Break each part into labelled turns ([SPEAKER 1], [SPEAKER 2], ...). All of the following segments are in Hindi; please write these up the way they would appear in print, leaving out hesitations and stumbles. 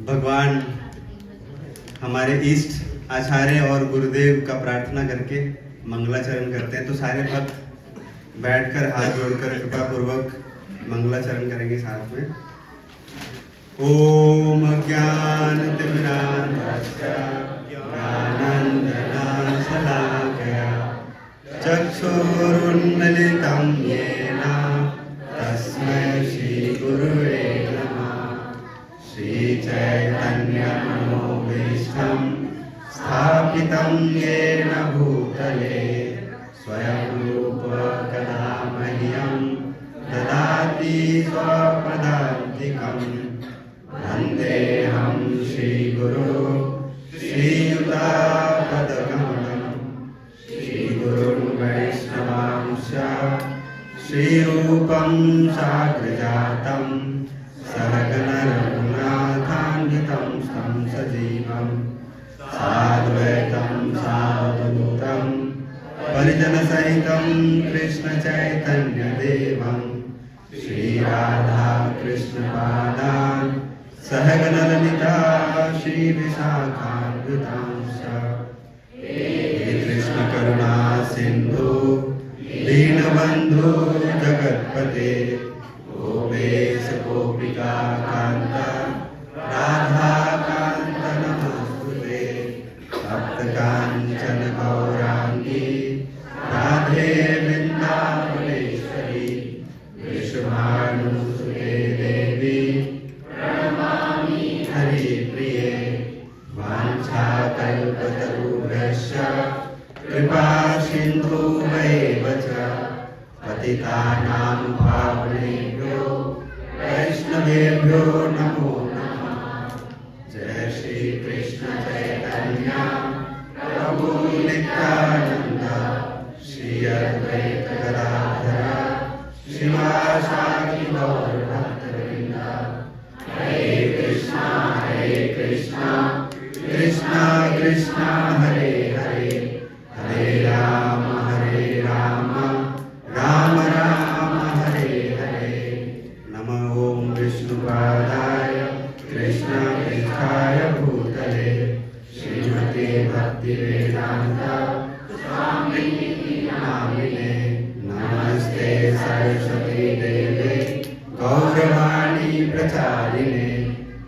[SPEAKER 1] भगवान हमारे इष्ट आचार्य और गुरुदेव का प्रार्थना करके मंगलाचरण करते हैं। तो सारे भक्त बैठकर हाथ जोड़कर कृपा पूर्वक मंगलाचरण करेंगे साथ में। ओम ज्ञानतिमिरान्धस्य ज्ञानाञ्जनशलाकया चक्षुरुन्मीलितं येन तस्मै श्रीगुरुवे नमः। श्रीचैतन्यमनोभीष्टं स्थापितं येन भूतले स्वयं रूप कदा मह्यं ददाति स्वपदान्तिकम्। वन्देऽहं श्रीगुरो श्रीयुतापदकमलं श्रीगुरुं वैष्णवांश्च श्रीरूपं साग्रजातं सहगणरघुनाथान्वितं तं सजीवं साद्वैतं सावधूतं परिजनसहितं कृष्णचैतन्यदेवं श्रीराधा कृष्णपादान् सहगणललिता श्रीविशाखान्वितांश्च। हे कृष्ण करुणा सिन्धु दीनबन्धु जगत्पते गोपेश गोपिका कान्त राधाकान्त नमोस्तुते। तप्तकाञ्चन गौराङ्गी राधे वृन्दावनेश्वरी विश्वभानुसुते देवी प्रणमामि हरिप्रिये। वाञ्छाकल्पतरुभ्यश्च कृपा सिन्धुभ्यैव च पतितानां पावनेभ्यो वैष्णवेभ्यो नमो नमः। जय श्री कृष्ण चैतन्य प्रभु नित्यानंद श्री अद्वैत गदाधर श्रीवासादि गौर भक्तवृंद। हरे कृष्णा कृष्णा कृष्णा हरे हरे हरे राम राम राम हरे हरे। नमः ओम विष्णुपादाय कृष्णपृष्ठाय भूतले श्रीमते भक्तिवेदांत स्वामिनिधि नामिने। नमस्ते सरस्वती देवे गौरवाणी प्रचारिणे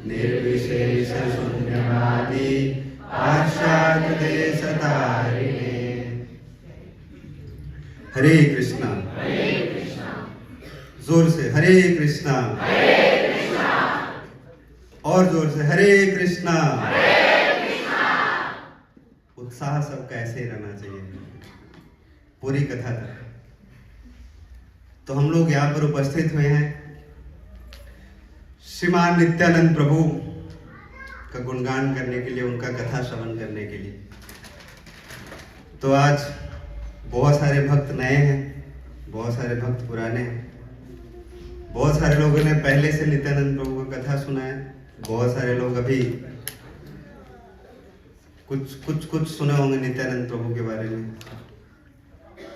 [SPEAKER 1] निर्विशेष शून्यवादी पाश्चात्य देशतारिणे। हरे कृष्णा जोर से हरे कृष्णा और जोर से हरे कृष्णा। उत्साह सबका ऐसे ही रहना चाहिए पूरी कथा तक। तो हम लोग यहाँ पर उपस्थित हुए हैं श्रीमान नित्यानंद प्रभु का गुणगान करने के लिए, उनका कथा श्रवण करने के लिए। तो आज बहुत सारे भक्त नए हैं, बहुत सारे भक्त पुराने हैं। बहुत सारे लोगों ने पहले से नित्यानंद प्रभु का कथा सुना है, बहुत सारे लोग अभी कुछ सुने होंगे नित्यानंद प्रभु के बारे में।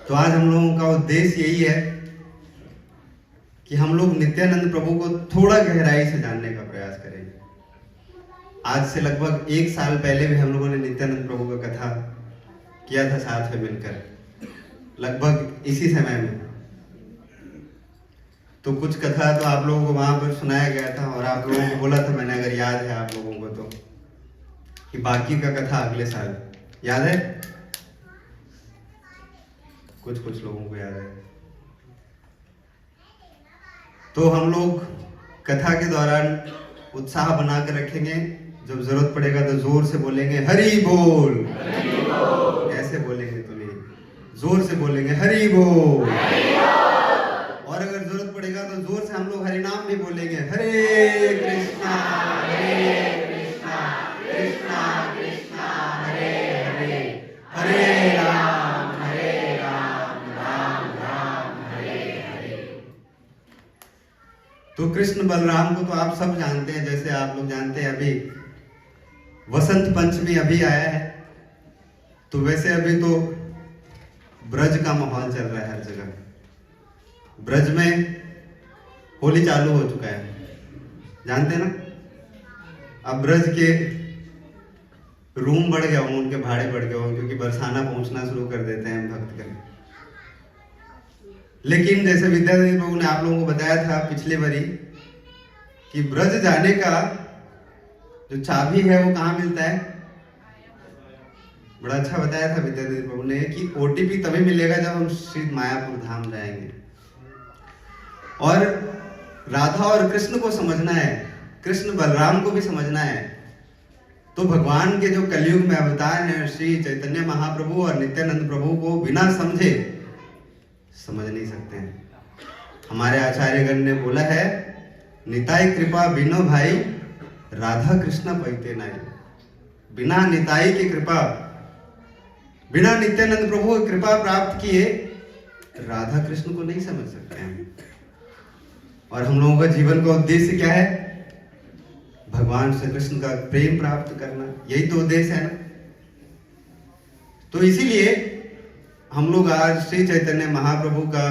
[SPEAKER 1] तो आज हम लोगों का उद्देश्य यही है कि हम लोग नित्यानंद प्रभु को थोड़ा गहराई से जानने का प्रयास करेंगे। आज से लगभग 1 साल पहले भी हम लोगों ने नित्यानंद प्रभु का कथा किया था साथ में मिलकर, लगभग इसी समय में। तो कुछ कथा तो आप लोगों को वहां पर सुनाया गया था और आप लोगों को बोला था मैंने, अगर याद है आप लोगों को तो, कि बाकी का कथा अगले साल। याद है? कुछ लोगों को याद है। तो हम लोग कथा के दौरान उत्साह बना कर रखेंगे। जब जरूरत पड़ेगा तो जोर से बोलेंगे हरि बोल। ऐसे बोलेंगे तो नहीं, जोर से बोलेंगे हरि बोल। और अगर जरूरत पड़ेगा तो जोर से हम लोग हरि नाम भी बोलेंगे, हरे कृष्णा कृष्णा कृष्णा हरे हरे हरे राम राम राम हरे हरे। तो कृष्ण बलराम को तो आप सब जानते हैं। जैसे आप लोग जानते हैं अभी वसंत पंचमी अभी आया है, तो वैसे अभी तो ब्रज का माहौल चल रहा है हर जगह। ब्रज में होली चालू हो चुका है, जानते हैं ना? अब ब्रज के रूम बढ़ गया हूँ, उनके भाड़े बढ़ गए हों, क्योंकि बरसाना पहुंचना शुरू कर देते हैं भक्तगण। लेकिन जैसे विद्यादेवी प्रभु ने आप लोगों को बताया था पिछले बारी कि ब्रज जाने का जो चाबी है वो कहाँ मिलता है। बड़ा अच्छा बताया था विद्यादेवी प्रभु ने कि ओटीपी तभी मिलेगा जब हम श्री मायापुर धाम जाएंगे। और राधा और कृष्ण को समझना है, कृष्ण बलराम को भी समझना है, तो भगवान के जो कलयुग में अवतार हैं श्री चैतन्य महाप्रभु और नित्यानंद प्रभु को बिना समझे समझ नहीं सकते हैं। हमारे आचार्यगण ने बोला है, निताई कृपा बिनो भाई राधा कृष्ण पैते नहीं। बिना निताई की कृपा, बिना नित्यानंद प्रभु की कृपा प्राप्त किए राधा कृष्ण को नहीं समझ सकते हैं। और हम लोगों का जीवन का उद्देश्य क्या है? भगवान श्री कृष्ण का प्रेम प्राप्त करना, यही तो उद्देश्य है ना। तो इसीलिए हम लोग आज श्री चैतन्य महाप्रभु का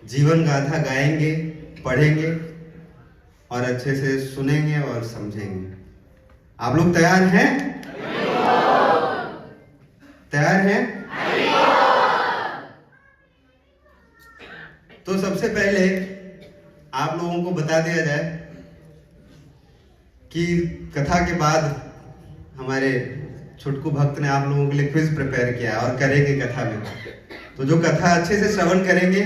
[SPEAKER 1] जीवन गाथा गाएंगे, पढ़ेंगे और अच्छे से सुनेंगे और समझेंगे। आप लोग तैयार हैं? तैयार हैं? तो सबसे पहले आप लोगों को बता दिया जाए कि कथा के बाद हमारे छुटकू भक्त ने आप लोगों के लिए क्विज प्रिपेयर किया है और करेंगे कथा में। तो जो कथा अच्छे से श्रवण करेंगे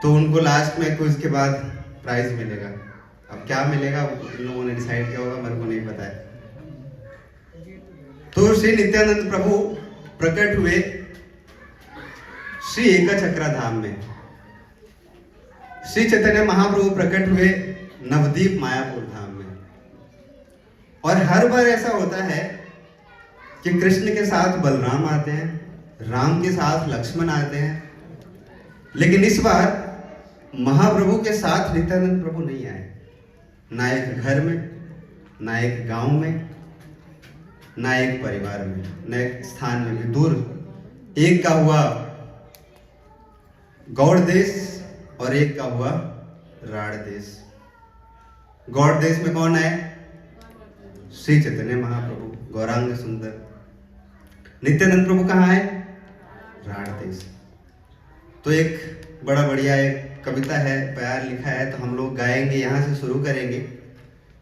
[SPEAKER 1] तो उनको लास्ट में क्विज के बाद प्राइज मिलेगा। अब क्या मिलेगा इन लोगों ने डिसाइड किया होगा, मेरे को नहीं पता है। तो श्री नित्यानंद प्रभु प्रकट हुए श्री एकचक्रा धाम में। श्री चैतन्य महाप्रभु प्रकट हुए नवदीप मायापुर धाम में। और हर बार ऐसा होता है कि कृष्ण के साथ बलराम आते हैं, राम के साथ लक्ष्मण आते हैं, लेकिन इस बार महाप्रभु के साथ नित्यानंद प्रभु नहीं आए। ना एक घर में, ना एक गांव में, ना एक परिवार में, ना एक स्थान में भी, दूर। एक का हुआ गौड़ देश और एक का हुआ राड़ देश। गौड़ देश में कौन आए? श्री चैतन्य महाप्रभु, गौरांग सुंदर। नित्यानंद प्रभु कहाँ आए? राड़ देश। तो एक बड़ा बढ़िया एक कविता है, प्यार लिखा है, तो हम लोग गाएंगे, यहाँ से शुरू करेंगे,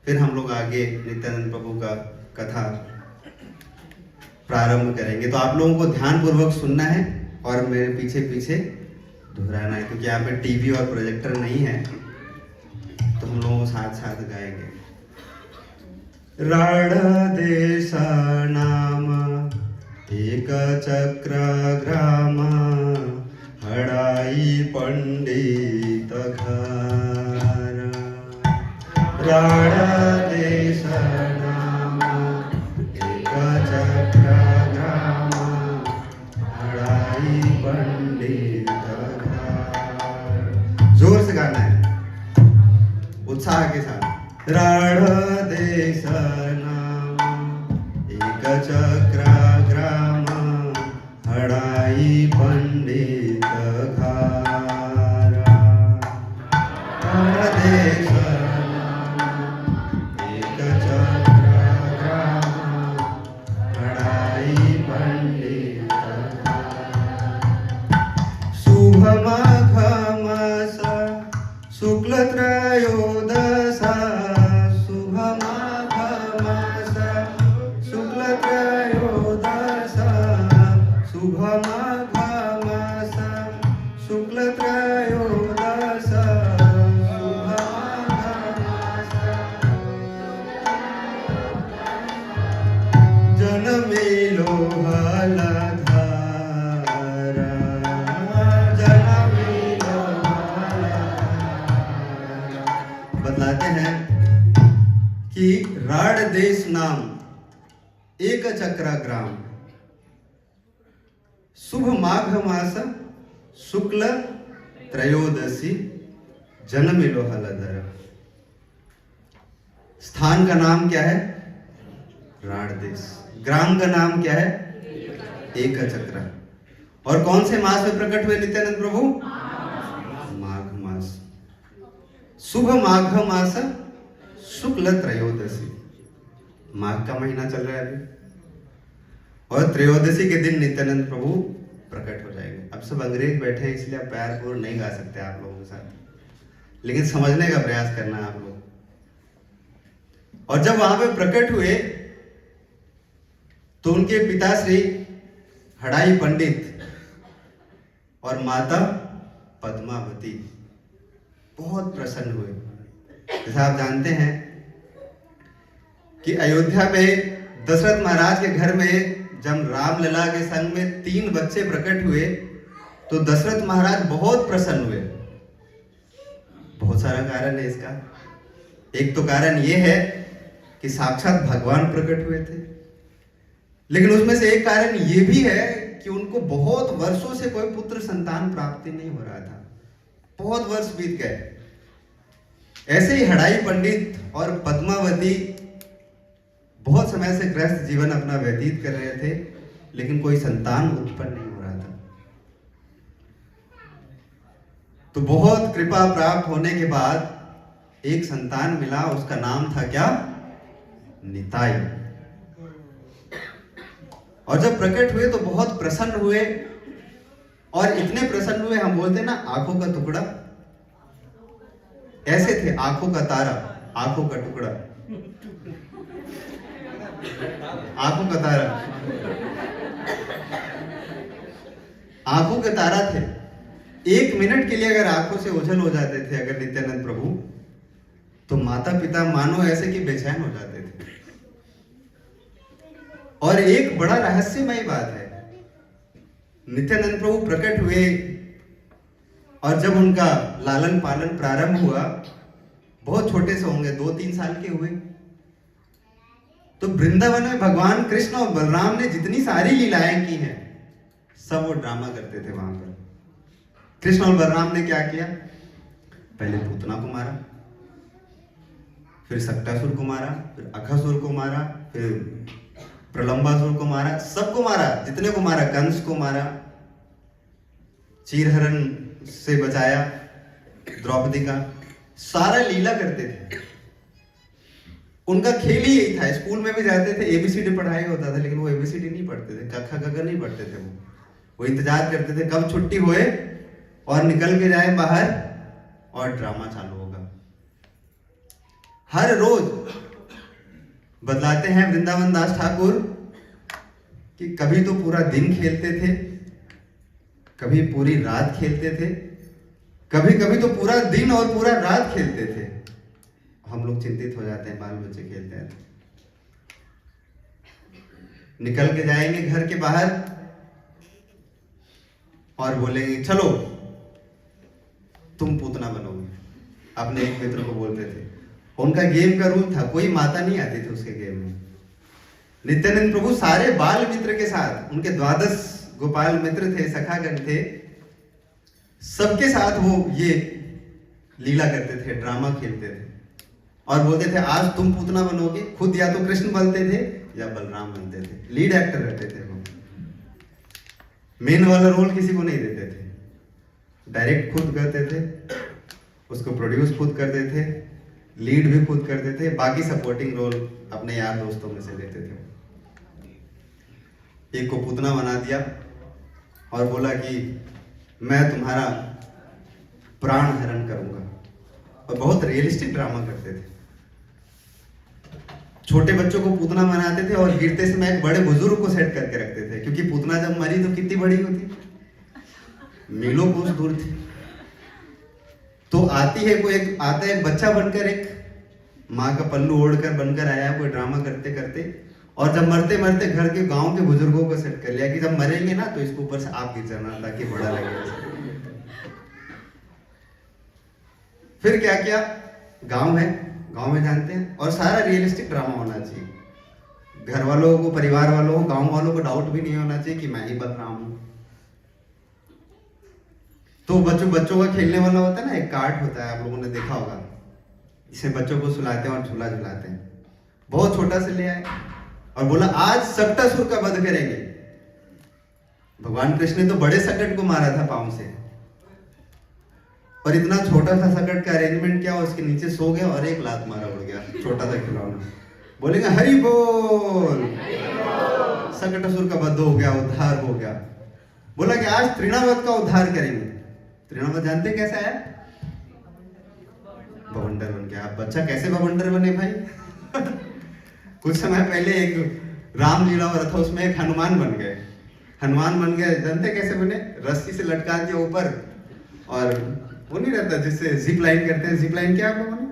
[SPEAKER 1] फिर हम लोग आगे नित्यानंद प्रभु का कथा प्रारंभ करेंगे। तो आप लोगों को ध्यान पूर्वक सुनना है और मेरे पीछे पीछे दोहराना है, क्योंकि यहाँ पे टीवी और प्रोजेक्टर नहीं है, तो हम लोगों को साथ साथ गाएंगे। राड़ा देश नाम एक चक्र ग्राम, हड़ाई पंडित घर। राड़ा देश नाम एक चक्र ग्राम, हड़ाई पंडित घर। जोर से गाना है, उत्साह के साथ। राड़ा देश नाम एक चक्र ग्राम, हड़ाई पंडित घर। राड़ा देश नाम एक चक्र ग्राम, हड़ाई पंडित घर। शुभ माघ मास शुक्ल त्रयोदश, शुभ माघ मास शुक्ल त्रयोदश, शुभ माघ मास शुक्ल त्रयोदश, शुभ माघ मास जनमेलो हलधारा, जनमेलो बतलाते हैं कि राड़ देश नाम एक चक्र ग्राम, शुभ माघ मास शुक्ल त्रयोदशी, जनमेलो हलधर। स्थान का नाम क्या है? राड़ देश। ग्राम का नाम क्या है? एक चक्र। और कौन से मास में प्रकट हुए नित्यानंद प्रभु? माघ मास। शुभ माघ मास शुक्ल त्रयोदशी, माघ का महीना चल रहा है अभी, और त्रयोदशी के दिन नित्यानंद प्रभु प्रकट हो जाएंगे। अब सब अंग्रेज बैठे हैं इसलिए आप पैर पूर नहीं गा सकते आप लोगों के साथ, लेकिन समझने का प्रयास करना आप लोग। और जब वहां पे प्रकट हुए तो उनके पिताश्री हड़ाई पंडित और माता पद्मावती बहुत प्रसन्न हुए। जैसा आप जानते हैं कि अयोध्या में दशरथ महाराज के घर में जब रामलला के संग में 3 बच्चे प्रकट हुए तो दशरथ महाराज बहुत प्रसन्न हुए। बहुत सारा कारण है इसका। एक तो कारण यह है कि साक्षात भगवान प्रकट हुए थे, लेकिन उसमें से एक कारण यह भी है कि उनको बहुत वर्षों से कोई पुत्र संतान प्राप्ति नहीं हो रहा था। बहुत वर्ष बीत गए। ऐसे ही हड़ाई पंडित और पद्मावती बहुत समय से ग्रस्त जीवन अपना व्यतीत कर रहे थे, लेकिन कोई संतान उत्पन्न नहीं हो रहा था। तो बहुत कृपा प्राप्त होने के बाद एक संतान मिला, उसका नाम था क्या? निताई। और जब प्रकट हुए तो बहुत प्रसन्न हुए, और इतने प्रसन्न हुए हम बोलते ना आंखों का टुकड़ा, ऐसे थे आंखों का तारा, आंखों का टुकड़ा, आंखों का तारा, आंखों के तारा थे। 1 मिनट के लिए अगर आंखों से ओझल हो जाते थे अगर नित्यानंद प्रभु, तो माता पिता मानो ऐसे कि बेचैन हो जाते थे। और एक बड़ा रहस्यमय बात है, नित्यानंद प्रभु प्रकट हुए और जब उनका लालन पालन प्रारंभ हुआ, बहुत छोटे से होंगे, 2-3 साल के हुए, तो वृंदावन में भगवान कृष्ण और बलराम ने जितनी सारी लीलाएं की हैं सब वो ड्रामा करते थे वहां पर। कृष्ण और बलराम ने क्या किया? पहले पूतना को मारा, फिर सक्टासुर को मारा, फिर अघासुर को मारा, फिर प्रलंबासुर को मारा, सबको मारा, जितने को मारा, कंस को मारा, चीरहरण से बचाया द्रौपदी का, सारा लीला करते थे। उनका खेल ही यही था। स्कूल में भी जाते थे, एबीसीडी पढ़ाई होता था, लेकिन वो एबीसीडी नहीं पढ़ते थे, कखा गगा नहीं पढ़ते थे। वो इंतजार करते थे कब छुट्टी होए और निकल के जाए बाहर और ड्रामा चालू होगा। हर रोज बतलाते हैं वृंदावन दास ठाकुर कि कभी तो पूरा दिन खेलते थे, कभी पूरी रात खेलते थे, कभी कभी तो पूरा दिन और पूरा रात खेलते थे। हम लोग चिंतित हो जाते हैं, बाल बच्चे खेलते हैं, निकल के जाएंगे घर के बाहर और बोलेंगे चलो तुम पूतना बनोगे। अपने एक मित्र को बोलते थे। उनका गेम का रूल था, कोई माता नहीं आती थी उसके गेम में। नित्यानंद प्रभु सारे बाल मित्र के साथ, उनके 12 गोपाल मित्र थे, सखागण थे, सबके साथ वो ये लीला करते थे, ड्रामा खेलते थे और बोलते थे आज तुम पूतना बनोगे। खुद या तो कृष्ण बनते थे या बलराम बनते थे, लीड एक्टर रहते थे। वो मेन वाला रोल किसी को नहीं देते थे, डायरेक्ट खुद करते थे, उसको प्रोड्यूस खुद करते थे, लीड भी खुद करते थे, बाकी सपोर्टिंग रोल अपने यार दोस्तों में से लेते थे। एक को पूतना बना दिया और बोला कि मैं तुम्हारा प्राण हरण करूंगा, और बहुत रियलिस्टिक ड्रामा करते थे। छोटे बच्चों को पूतना बनाते थे और गिरते समय एक बड़े बुजुर्ग को सेट करके रखते थे, क्योंकि पूतना जब मरी तो कितनी बड़ी होती, मीलों कोस दूर थी। तो आती है कोई एक, आता है एक बच्चा बनकर, एक माँ का पल्लू ओढ़कर बनकर आया कोई ड्रामा करते करते, और जब मरते मरते घर के गांव के बुजुर्गों को सेट कर लिया कि जब मरेंगे ना तो इसके ऊपर से आप गिर जाना ताकि बड़ा लगे। फिर क्या किया, गांव है, गांव में जानते हैं, और सारा रियलिस्टिक ड्रामा होना चाहिए। घर वालों को, परिवार वालों को, गांव वालों को डाउट भी नहीं होना चाहिए कि मैं ही बलराम हूं। तो बच्चों का खेलने वाला होता है ना, एक कार्ड होता है, आप लोगों ने देखा होगा, जिसे बच्चों को सुलाते हैं और झूला झुलाते हैं। बहुत छोटा से ले आए और बोला आज सक्टासुर का वध करेंगे। भगवान कृष्ण ने तो बड़े सकट को मारा था पांव से, और इतना छोटा सा सकट का अरेंजमेंट किया, उसके नीचे सो गया और एक लात मारा उड़ गया, छोटा सा खिलौना। बोलेंगे हरि बोल, सकट असुर का वध हो गया, उद्धार हो गया। बोला कि आज तृणावत का उद्धार करेंगे। तृणावत जानते कैसा है? बवंडर बन गया। आप बच्चा कैसे बवंडर बने भाई? कुछ समय पहले एक रामलीला हो रहा था, उसमें एक हनुमान बन गए। हनुमान बन गए, जानते कैसे बने? रस्सी से लटका दिया ऊपर, और वो नहीं रहता जिससे जिप लाइन करते हैं, जिप लाइन क्या आप लोगों ने?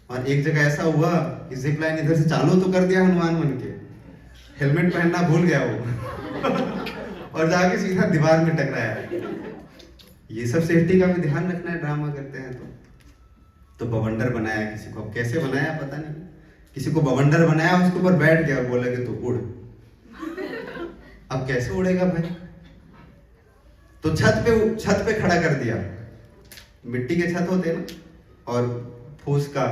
[SPEAKER 1] और एक जगह ऐसा हुआ कि जिप लाइन इधर से चालू तो कर दिया हनुमान बन के, हेलमेट पहनना भूल गया वो और जाके सीधा दीवार में टकराया। ये सब सेफ्टी का भी ध्यान रखना है ड्रामा करते हैं तो बवंडर बनाया किसी को। अब कैसे बनाया पता नहीं, किसी को बवंडर बनाया, उसके ऊपर बैठ गया और बोला कि तू उड़। अब कैसे उड़ेगा भाई? तो छत पे खड़ा कर दिया, मिट्टी के छत होते हैं ना, और फूस का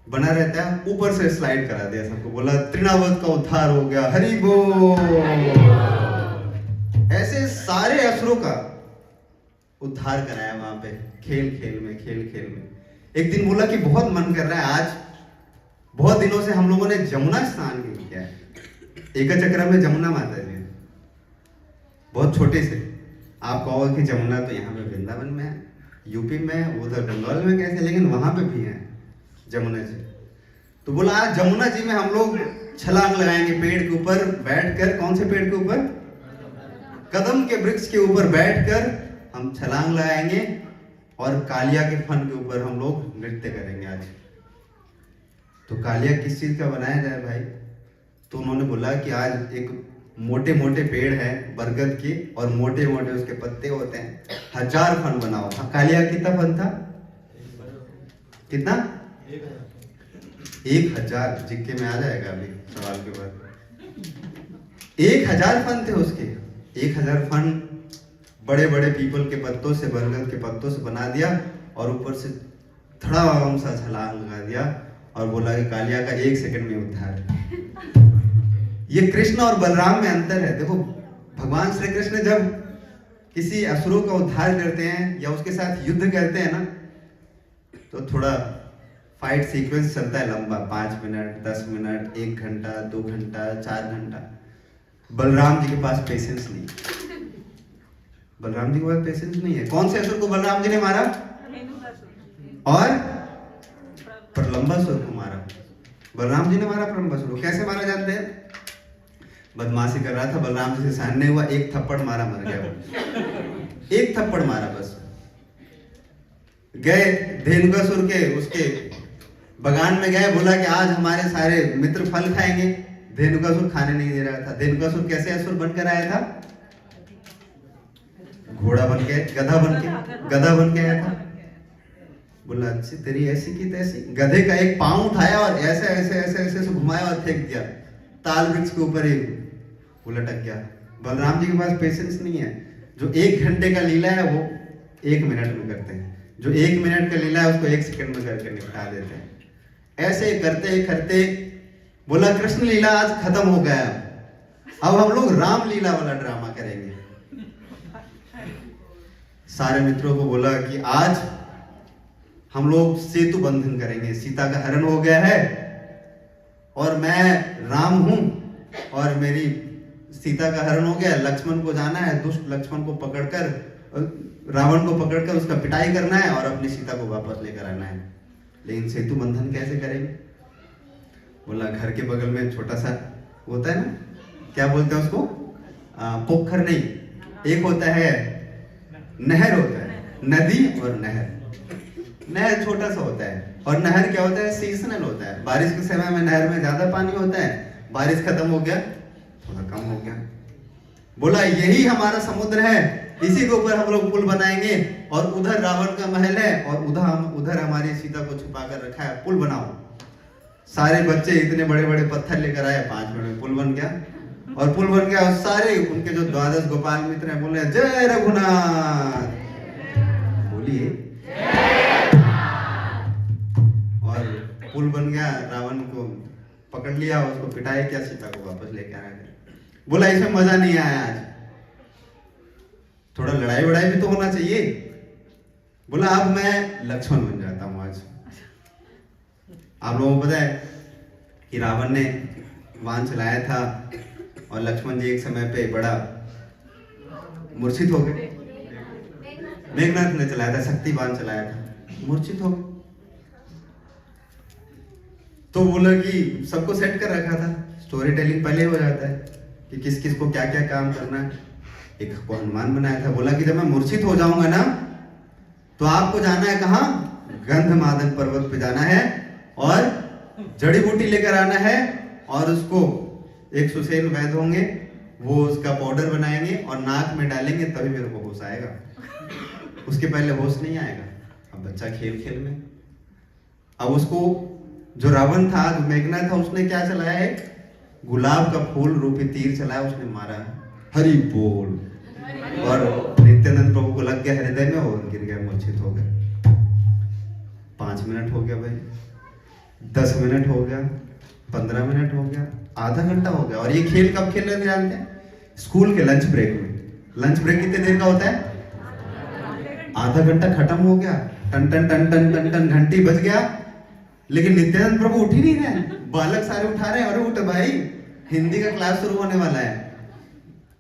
[SPEAKER 1] बना रहता है, ऊपर से स्लाइड करा दिया सबको। बोला तृणावत का उद्धार हो गया, हरि बोल। ऐसे सारे असुरों का उद्धार कराया वहां पे, खेल खेल में। एक दिन बोला कि बहुत मन कर रहा है आज, बहुत दिनों से हम लोगों ने जमुना स्नान नहीं किया है। एक चक्र में जमुना माता जी बहुत छोटे से, आप कहोगे कि जमुना तो यहाँ पे वृंदावन में है, यूपी में है, उधर बंगाल में कैसे, लेकिन वहां पे भी है जमुना जी। तो बोला आज जमुना जी में हम लोग छलांग लगाएंगे, पेड़ के ऊपर बैठकर। कौन से पेड़ के ऊपर? कदम के वृक्ष के ऊपर बैठकर हम छलांग लगाएंगे और कालिया के फन के ऊपर हम लोग नृत्य करेंगे आज। तो कालिया किस चीज का बनाया जाए भाई? तो उन्होंने बोला कि आज एक मोटे मोटे पेड़ है बरगद के, और मोटे मोटे उसके पत्ते होते हैं, 1000 फन बनाओ। हाँ, कालिया कितना फन था? कितना? 1000। जिक्के में आ जाएगा अभी सवाल के बाद। 1000 फन थे उसके। 1000 फन बड़े बड़े पीपल के पत्तों से, बरगद के पत्तों से बना दिया, और ऊपर से धड़ाम सा छलांग लगा दिया, और बोला कि कालिया का 1 सेकंड में उद्धार। ये कृष्ण और बलराम में अंतर है। देखो, भगवान श्री कृष्ण जब किसी असुरों का उद्धार करते हैं या उसके साथ युद्ध करते हैं ना, तो थोड़ा फाइट सीक्वेंस चलता है लंबा, 5 मिनट, 10 मिनट, 1 घंटा, 2 घंटा, 4 घंटा। बलराम जी के पास पेशेंस नहीं, बलराम जी के पास पेशेंस नहीं है। कौन से असुर को बलराम जी ने मारा? और प्रलंबासुर को मारा। बलराम जी ने मारा प्रलंबासुर को। कैसे मारा जानते हैं? बदमाशी कर रहा था, बलराम जी से सहन नहीं हुआ, एक थप्पड़ मारा, मर गया वो। एक थप्पड़ मारा बस। गए धेनुकासुर के उसके बगान में गए, बोला कि आज हमारे सारे मित्र फल खाएंगे। धेनुकासुर खाने नहीं दे रहा था। धेनुकासुर कैसे असुर बनकर आया था? घोड़ा बन के, गधा बन के आया था। बोला अच्छी तेरी ऐसी की तैसी। गधे का एक पांव उठाया और ऐसे ऐसे ऐसे ऐसे घुमाया और फेंक दिया, ताल वृक्ष के ऊपर ही वो लटक गया। बलराम जी के पास पेशेंस नहीं है। जो 1 घंटे का लीला है वो 1 मिनट में करते हैं, जो 1 मिनट का लीला है उसको 1 सेकंड में करके निपटा देते हैं। ऐसे करते करते बोला कृष्ण लीला आज खत्म हो गया, अब हम लोग राम लीला वाला ड्रामा करेंगे। सारे मित्रों को बोला कि आज हम लोग सेतु बंधन करेंगे। सीता का हरण हो गया है और मैं राम हूं और मेरी सीता का हरण हो गया। लक्ष्मण को जाना है, दुष्ट लक्ष्मण को पकड़कर, रावण को पकड़कर उसका पिटाई करना है और अपनी सीता को वापस लेकर आना है। लेकिन सेतु बंधन कैसे करेंगे? बोला घर के बगल में छोटा सा होता है ना, क्या बोलते हैं उसको, पोखर नहीं, एक होता है नहर, होता है नदी और नहर। नहर छोटा सा होता है और नहर क्या होता है, सीजनल होता है। बारिश के समय में नहर में ज्यादा पानी होता है, बारिश खत्म हो गया थोड़ा कम हो गया। बोला यही हमारा समुद्र है, इसी के ऊपर हम लोग पुल बनाएंगे और उधर रावण का महल है और उधर हमारी सीता को छुपा कर रखा है, पुल बनाओ। सारे बच्चे इतने बड़े बड़े पत्थर लेकर आए, 5 मिनट में पुल बन गया। और पुल बन गया और सारे उनके जो 12 गोपाल मित्र हैं बोले जय रघुनाथ, बोलिए। और पुल बन गया, रावण को पकड़ लिया, उसको पिटाई किया, सीता को वापस लेकर आ गए। बोला इसमें मजा नहीं आया, आज थोड़ा लड़ाई वड़ाई भी तो होना चाहिए। बोला अब मैं लक्ष्मण बन जाता हूँ आज। आप लोगों को पता है कि रावण ने वाहन चलाया था और लक्ष्मण जी एक समय पे बड़ा मूर्छित हो गए। मेघनाथ ने चलाया था, शक्ति बाण चलाया था, मूर्छित हो गए। तो बोला कि सबको सेट कर रखा था, स्टोरी टेलिंग पहले हो जाता है कि किस किस को क्या क्या काम करना है। एक को हनुमान बनाया था, बोला कि जब मैं मूर्छित हो जाऊंगा ना तो आपको जाना है कहाँ, गंधमादन पर्वत पे जाना है और जड़ी बूटी लेकर आना है और उसको एक सुसेन वैद्य होंगे, वो उसका पाउडर बनाएंगे और नाक में डालेंगे, तभी मेरे को होश आएगा, उसके पहले होश नहीं आएगा। अब बच्चा खेल खेल में, अब उसको जो रावण था, जो मेघनाथ था, उसने क्या चलाया है, गुलाब का फूल रूपी तीर चलाया, उसने मारा, हरि बोल, और नित्यानंद प्रभु को लग गया हृदय में और गिर गया, मूर्छित हो गया। 5 मिनट हो गया भाई, 10 मिनट हो गया, 15 मिनट हो गया, आधा घंटा हो गया। और ये खेल कब खेल रहे थे जानते हैं? स्कूल के लंच ब्रेक में। लंच ब्रेक कितने देर का होता है? आधा घंटा खत्म हो गया, टन टन टन टन टन टन घंटी बज गया, लेकिन नित्यानंद प्रभु उठ ही नहीं रहे। बालक सारे उठा रहे हैं, अरे उठ भाई, हिंदी का क्लास शुरू होने वाला है।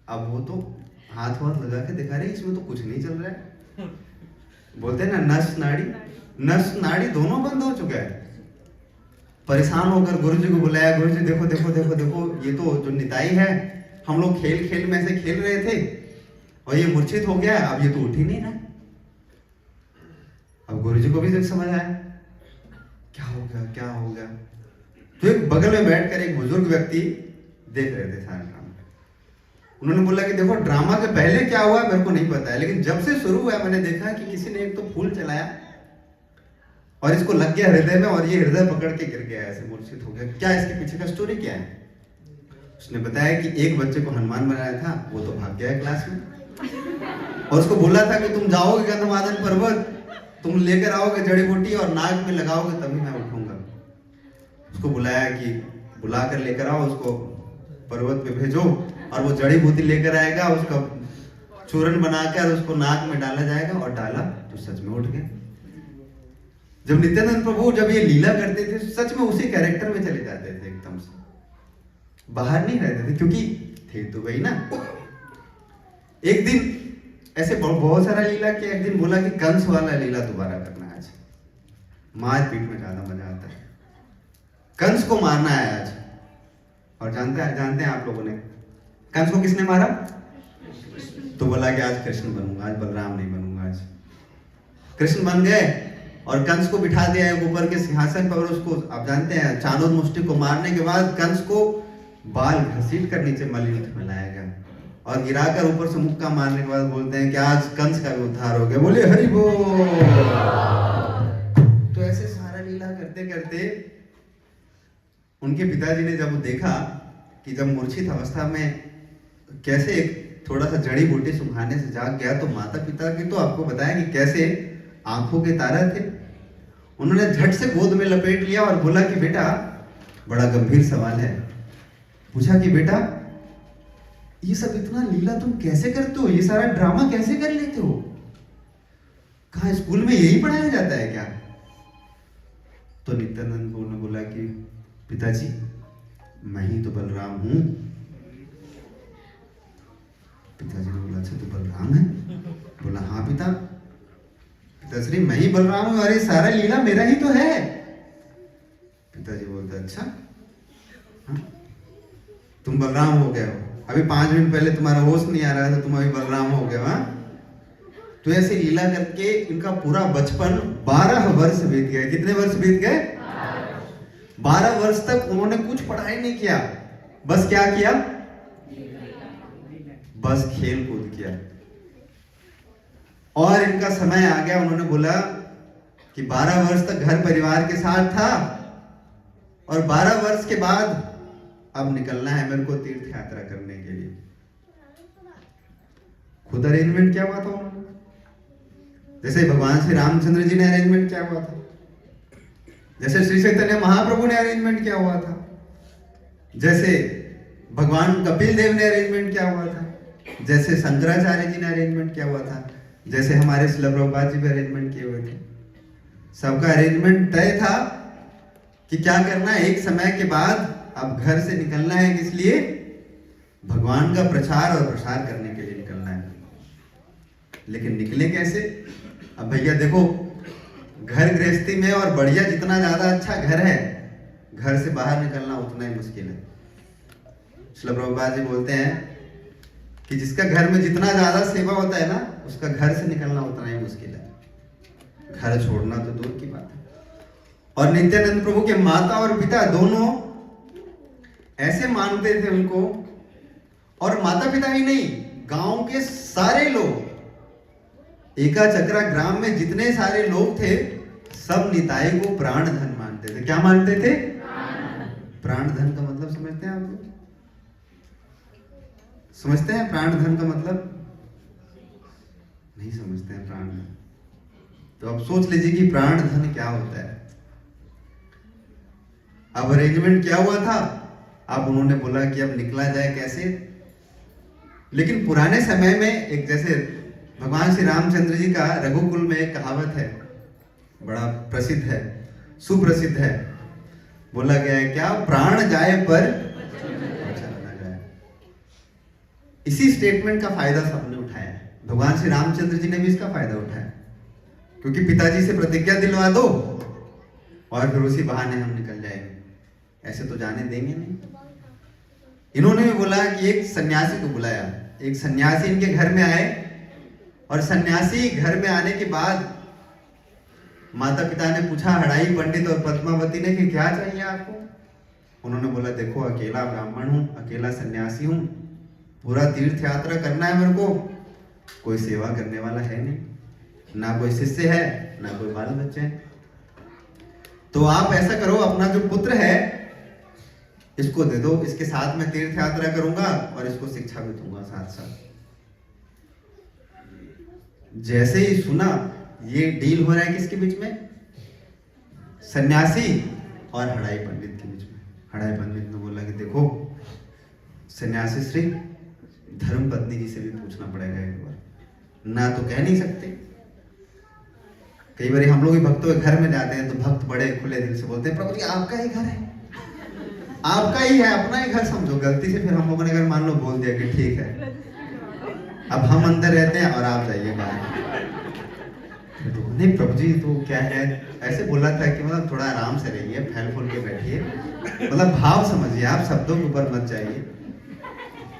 [SPEAKER 1] अब वो तो हाथ वाथ लगा के दिखा रहे, इसमें तो कुछ नहीं चल रहा है। बोलते हैं ना, नस नाड़ी दोनों बंद हो चुका है। परेशान होकर गुरु जी को बुलाया, गुरु जी देखो देखो देखो देखो, ये तो जो निताई है, हम लोग खेल खेल में ऐसे खेल रहे थे और ये मूर्छित हो गया, अब ये तो उठ ही नहीं रहा। अब गुरु जी को भी समझ आया क्या हो गया, क्या हो गया। तो एक बगल में बैठकर एक बुजुर्ग व्यक्ति देख रहे थे सारा ड्रामा। उन्होंने बोला कि देखो, ड्रामा के पहले क्या हुआ मेरे को नहीं पता है, लेकिन जब से शुरू हुआ मैंने देखा कि किसी ने एक तो फूल चलाया और इसको लग गया हृदय में और ये हृदय पकड़ के गिर गया, ऐसे मूर्छित हो गया। क्या इसके पीछे का स्टोरी क्या है? उसने बताया कि एक बच्चे को हनुमान बनाया था, वो तो भाग गया है क्लास में, और उसको बोला था कि तुम जाओगे गंधमादन पर्वत, तुम लेकर आओगे जड़ी बूटी और नाक में लगाओगे, तभी मैं उठूंगा। उसको बुलाया कि बुला कर लेकर आओ, उसको पर्वत पे भेजो और वो जड़ी बूटी लेकर आएगा, उसका चूरन बनाकर उसको नाक में डाला जाएगा, और डाला तो सच में उठ गया। जब नित्यानंद प्रभु जब ये लीला करते थे, सच में उसी कैरेक्टर में चले जाते थे, एकदम से बाहर नहीं रहते थे, क्योंकि थे तो वही ना। एक दिन ऐसे बहुत सारा लीला किया, एक दिन बोला कि कंस वाला लीला दोबारा करना है आज, मारपीट में ज्यादा मजा आता है, कंस को मारना है आज। और जानते हैं आप लोगों ने कंस को किसने मारा? तो बोला कि आज कृष्ण बनूंगा, आज बलराम नहीं बनूंगा। आज कृष्ण बन गए और कंस को बिठा दिया है ऊपर के सिंहासन पर। उसको आप जानते हैं, चाणूर मुष्टि को मारने के बाद कंस को बाल घसीट कर नीचे मलयुद्ध में लाया गया और गिराकर ऊपर से मुक्का मारने के बाद बोलते हैं कि आज कंस का भी उद्धार हो गया, बोले हरि बोल। तो ऐसे सारा लीला करते करते उनके पिताजी ने जब देखा कि जब मूर्छित अवस्था में कैसे एक थोड़ा सा जड़ी बूटी सुखाने से जाग गया, तो माता पिता की तो आपको बताया कि कैसे आंखों के तारे थे। उन्होंने झट से गोद में लपेट लिया और बोला कि बेटा, बड़ा गंभीर सवाल है। पूछा कि बेटा, ये सब इतना लीला तुम कैसे करते हो, ये सारा ड्रामा कैसे कर लेते हो? कहाँ स्कूल में यही पढ़ाया जाता है क्या? तो नित्यानंद को ने बोला कि पिताजी, मैं ही तो बलराम हूं। पिताजी ने बोला, अच्छा तो बलराम है? बोला हाँ पिता। पिताश्री, मैं ही बलराम हूं, अरे सारा लीला मेरा ही तो है। पिताजी बोलते, अच्छा हाँ? तुम बलराम हो गए हो, अभी 5 मिनट पहले तुम्हारा होश नहीं आ रहा था, तुम अभी बलराम हो गए। हाँ, तो ऐसे लीला करके इनका पूरा बचपन 12 वर्ष बीत गए। कितने वर्ष बीत गए? 12 वर्ष तक उन्होंने कुछ पढ़ाई नहीं किया, बस क्या किया? बस खेल कूद किया। और इनका समय आ गया, उन्होंने बोला कि 12 वर्ष तक घर परिवार के साथ था और 12 वर्ष के बाद अब निकलना है मेरे को तीर्थ यात्रा करने के लिए। खुद अरेंजमेंट क्या हुआ था उन्होंने, जैसे भगवान श्री रामचंद्र जी ने अरेंजमेंट किया हुआ था, जैसे श्री चैतन्य महाप्रभु ने अरेंजमेंट किया हुआ था, जैसे भगवान कपिल देव ने अरेंजमेंट किया हुआ था, जैसे शंकराचार्य जी ने अरेंजमेंट किया हुआ था, जैसे हमारे श्रील प्रभुपाद जी भी अरेंजमेंट किए हुए थे, सबका अरेंजमेंट तय था कि क्या करना है, एक समय के बाद अब घर से निकलना है, किस लिए? भगवान का प्रचार और प्रसार करने के लिए निकलना है। लेकिन निकले कैसे? अब भैया देखो, घर गृहस्थी में और बढ़िया जितना ज्यादा अच्छा घर है, घर से बाहर निकलना उतना ही मुश्किल है। श्रील प्रभुपाद जी बोलते हैं कि जिसका घर में जितना ज्यादा सेवा होता है ना, उसका घर से निकलना उतना ही मुश्किल है। घर छोड़ना तो दूर की बात है। और नित्यानंद प्रभु के माता और पिता दोनों ऐसे मानते थे उनको, और माता पिता ही नहीं, गांव के सारे लोग, एका चक्रा ग्राम में जितने सारे लोग थे, सब निताई को प्राण धन मानते थे। क्या मानते थे? प्राण धन का मतलब समझते हैं आप लोग? समझते हैं प्राण धन का मतलब? नहीं समझते हैं प्राण धन। तो अब सोच लीजिए कि प्राण धन क्या होता है। अब अरेंजमेंट क्या हुआ था, अब उन्होंने बोला कि अब निकला जाए कैसे। लेकिन पुराने समय में एक, जैसे भगवान श्री रामचंद्र जी का रघुकुल में एक कहावत है, बड़ा प्रसिद्ध है, सुप्रसिद्ध है। बोला गया है क्या? प्राण जाए पर वचन न जाए। इसी स्टेटमेंट का फायदा सबने उठाया है। भगवान श्री रामचंद्र जी ने भी इसका फायदा उठाया, क्योंकि पिताजी से प्रतिज्ञा दिलवा दो और फिर उसी बहाने हम निकल जाएंगे, ऐसे तो जाने देंगे नहीं। इन्होंने भी बोला कि एक सन्यासी को बुलाया। एक सन्यासी इनके घर में आए, और सन्यासी घर में आने के बाद माता पिता ने पूछा, हड़ाई पंडित और पद्मावती ने, कि क्या चाहिए आपको? उन्होंने बोला, देखो अकेला ब्राह्मण हूं, अकेला सन्यासी हूं, पूरा तीर्थ यात्रा करना है मेरे को, कोई सेवा करने वाला है नहीं, ना कोई शिष्य है, ना कोई बाल बच्चे हैं। तो आप ऐसा करो, अपना जो पुत्र है इसको दे दो, इसके साथ में तीर्थ यात्रा करूंगा और इसको शिक्षा भी दूंगा साथ साथ। जैसे ही सुना ये डील हो रहा है किसके बीच में? सन्यासी और हड़ाई पंडित के बीच में। हड़ाई पंडित ने बोला कि देखो सन्यासी श्री, धर्म पत्नी जी से भी पूछना पड़ेगा एक बार, ना तो कह नहीं सकते। कई बार हम लोग भी भक्तों के घर में जाते हैं तो भक्त बड़े खुले दिल से बोलते हैं, प्रभु जी आपका ही घर है, आपका ही है, अपना ही घर समझो। गलती से फिर हम लोगों ने अगर मान लो बोल दिया कि ठीक है, अब हम अंदर रहते हैं और आप जाइए बाहर। तो नहीं प्रभु जी तो क्या है, ऐसे बोला था कि मतलब थोड़ा आराम से रहिए, फैल फूल के बैठिए, मतलब भाव समझिए, आप शब्दों के ऊपर मत जाइए।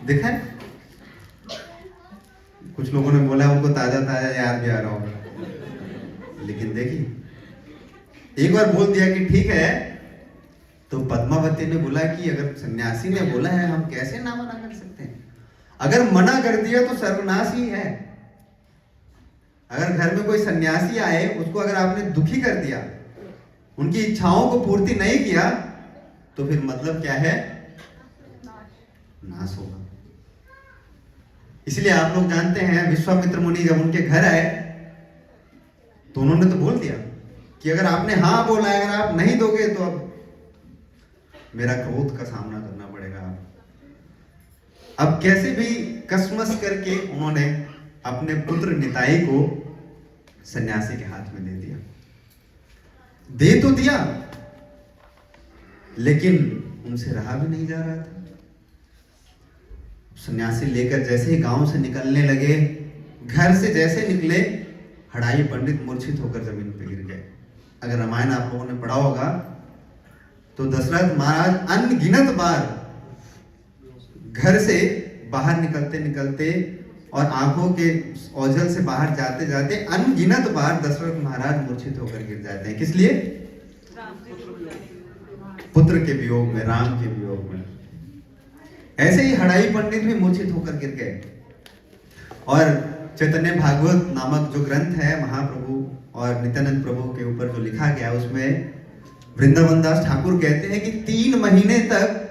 [SPEAKER 1] देखा कुछ लोगों ने बोला उनको ताजा ताजा याद भी आ रहा होगा, लेकिन देखिए एक बार बोल दिया कि ठीक है, तो पद्मावती ने बोला कि अगर सन्यासी ने बोला है हम कैसे ना मना कर सकते हैं। अगर मना कर दिया तो सर्वनाश ही है। अगर घर में कोई सन्यासी आए, उसको अगर आपने दुखी कर दिया, उनकी इच्छाओं को पूर्ति नहीं किया, तो फिर मतलब क्या है? नाश होगा। इसलिए आप लोग जानते हैं विश्वामित्र मुनि जब उनके घर आए तो उन्होंने तो बोल दिया कि अगर आपने हाँ बोला है, अगर आप नहीं दोगे तो अब मेरा क्रोध का सामना करना पड़ेगा। अब कैसे भी कसमस करके उन्होंने अपने पुत्र निताई को सन्यासी के हाथ में दे दिया। दे तो दिया, लेकिन उनसे रहा भी नहीं जा रहा था। सन्यासी लेकर जैसे ही गांव से निकलने लगे, घर से जैसे निकले, हड़ाई पंडित मूर्छित होकर जमीन पर गिर गए। अगर रामायण आप लोगों ने पढ़ा होगा तो दशरथ महाराज अनगिनत बार घर से बाहर निकलते निकलते और आंखों के ओझल से बाहर जाते जाते अनगिनत बार दशरथ महाराज मूर्छित होकर गिर जाते हैं। किस लिए? पुत्र के वियोग में, राम के वियोग में। ऐसे ही हड़ाई पंडित भी मूर्छित होकर गिर गए। और चैतन्य भागवत नामक जो ग्रंथ है महाप्रभु और नित्यानंद प्रभु के ऊपर जो लिखा गया, उसमें वृंदावन दास ठाकुर कहते हैं कि 3 महीने तक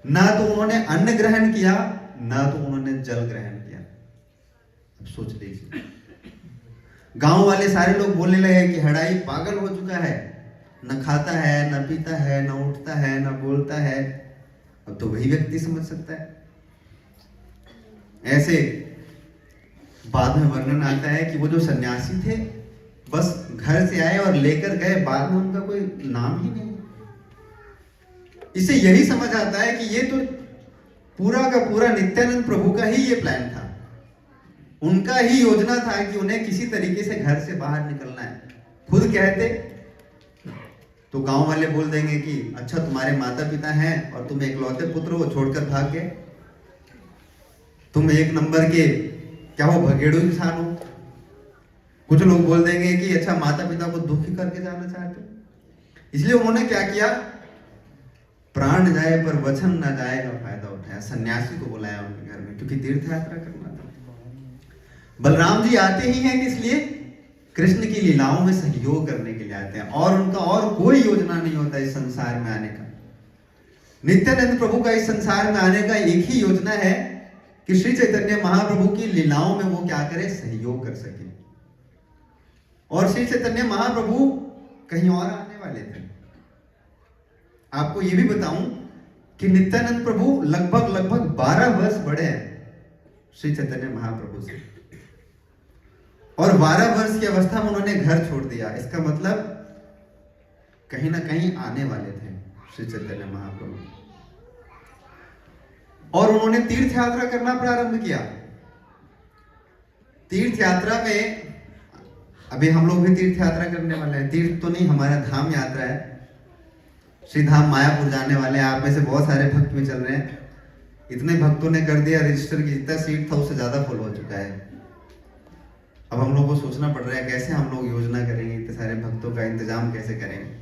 [SPEAKER 1] ना तो उन्होंने अन्न ग्रहण किया, ना तो उन्होंने जल ग्रहण किया। अब सोच लीजिए, गांव वाले सारे लोग बोलने लगे कि हड़ाई पागल हो चुका है, न खाता है, न पीता है, न उठता है, न बोलता है। अब तो वही व्यक्ति समझ सकता है। ऐसे बाद में वर्णन आता है कि वो जो सन्यासी थे बस घर से आए और लेकर गए, बाद में उनका कोई नाम ही नहीं। इससे यही समझ आता है कि ये तो पूरा का पूरा नित्यानंद प्रभु का ही ये प्लान था, उनका ही योजना था कि उन्हें किसी तरीके से घर से बाहर निकलना है। खुद कहते तो गांव वाले बोल देंगे कि अच्छा तुम्हारे माता पिता हैं और तुम इकलौते पुत्र हो, छोड़कर भाग गए, तुम एक नंबर के क्या हो भगेड़ू इंसान हो। कुछ लोग बोल देंगे कि अच्छा माता पिता को दुखी करके जाना चाहते हो। इसलिए उन्होंने क्या किया, प्राण जाए पर वचन न जाए का फायदा उठाया, सन्यासी को बुलाया उनके घर में, क्योंकि तीर्थ यात्रा करना था। बलराम जी आते ही हैं किस लिए, कृष्ण की लीलाओं में सहयोग करने के लिए आते हैं, और उनका और कोई योजना नहीं होता इस संसार में आने का। नित्यानंद प्रभु का इस संसार में आने का एक ही योजना है कि श्री चैतन्य महाप्रभु की लीलाओं में वो क्या करे, सहयोग कर सके। और श्री चैतन्य महाप्रभु कहीं और आने वाले थे। आपको ये भी बताऊं कि नित्यानंद प्रभु लगभग 12 वर्ष बड़े हैं श्री चैतन्य महाप्रभु से, और 12 वर्ष की अवस्था में उन्होंने घर छोड़ दिया। इसका मतलब कहीं ना कहीं आने वाले थे श्री चैतन्य महाप्रभु, और उन्होंने तीर्थ यात्रा करना प्रारंभ किया। तीर्थ यात्रा में अभी हम लोग भी तीर्थ यात्रा करने वाले हैं। तीर्थ तो नहीं, हमारा धाम यात्रा है। श्री धाम मायापुर जाने वाले हैं। आप में से बहुत सारे भक्त भी चल रहे हैं। इतने भक्तों ने कर दिया रजिस्टर की, जितना सीट था उससे ज्यादा फुल हो चुका है। अब हम लोग को सोचना पड़ रहा है कैसे हम लोग योजना करेंगे, इतने सारे भक्तों का इंतजाम कैसे करेंगे।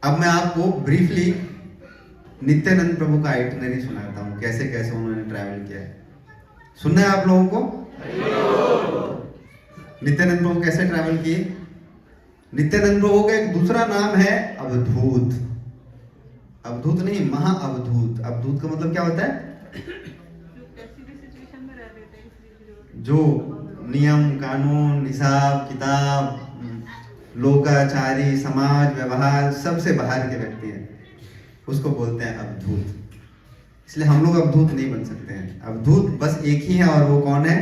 [SPEAKER 1] अब मैं आपको ब्रीफली नित्यानंद प्रभु का आइटिनरी सुनाता हूँ, कैसे कैसे उन्होंने ट्रैवल किया है। सुनना है आप लोगों को नित्यानंद प्रभु कैसे ट्रैवल किए। नित्यानंद प्रभु का एक दूसरा नाम है अवधूत। अवधूत नहीं, महाअवधूत। अवधूत का मतलब क्या होता है, जो नियम कानून हिसाब किताब लोकाचारी समाज व्यवहार सबसे बाहर के व्यक्ति हैं, उसको बोलते हैं अवधूत। इसलिए हम लोग अवधूत नहीं बन सकते हैं। अवधूत बस एक ही है, और वो कौन है,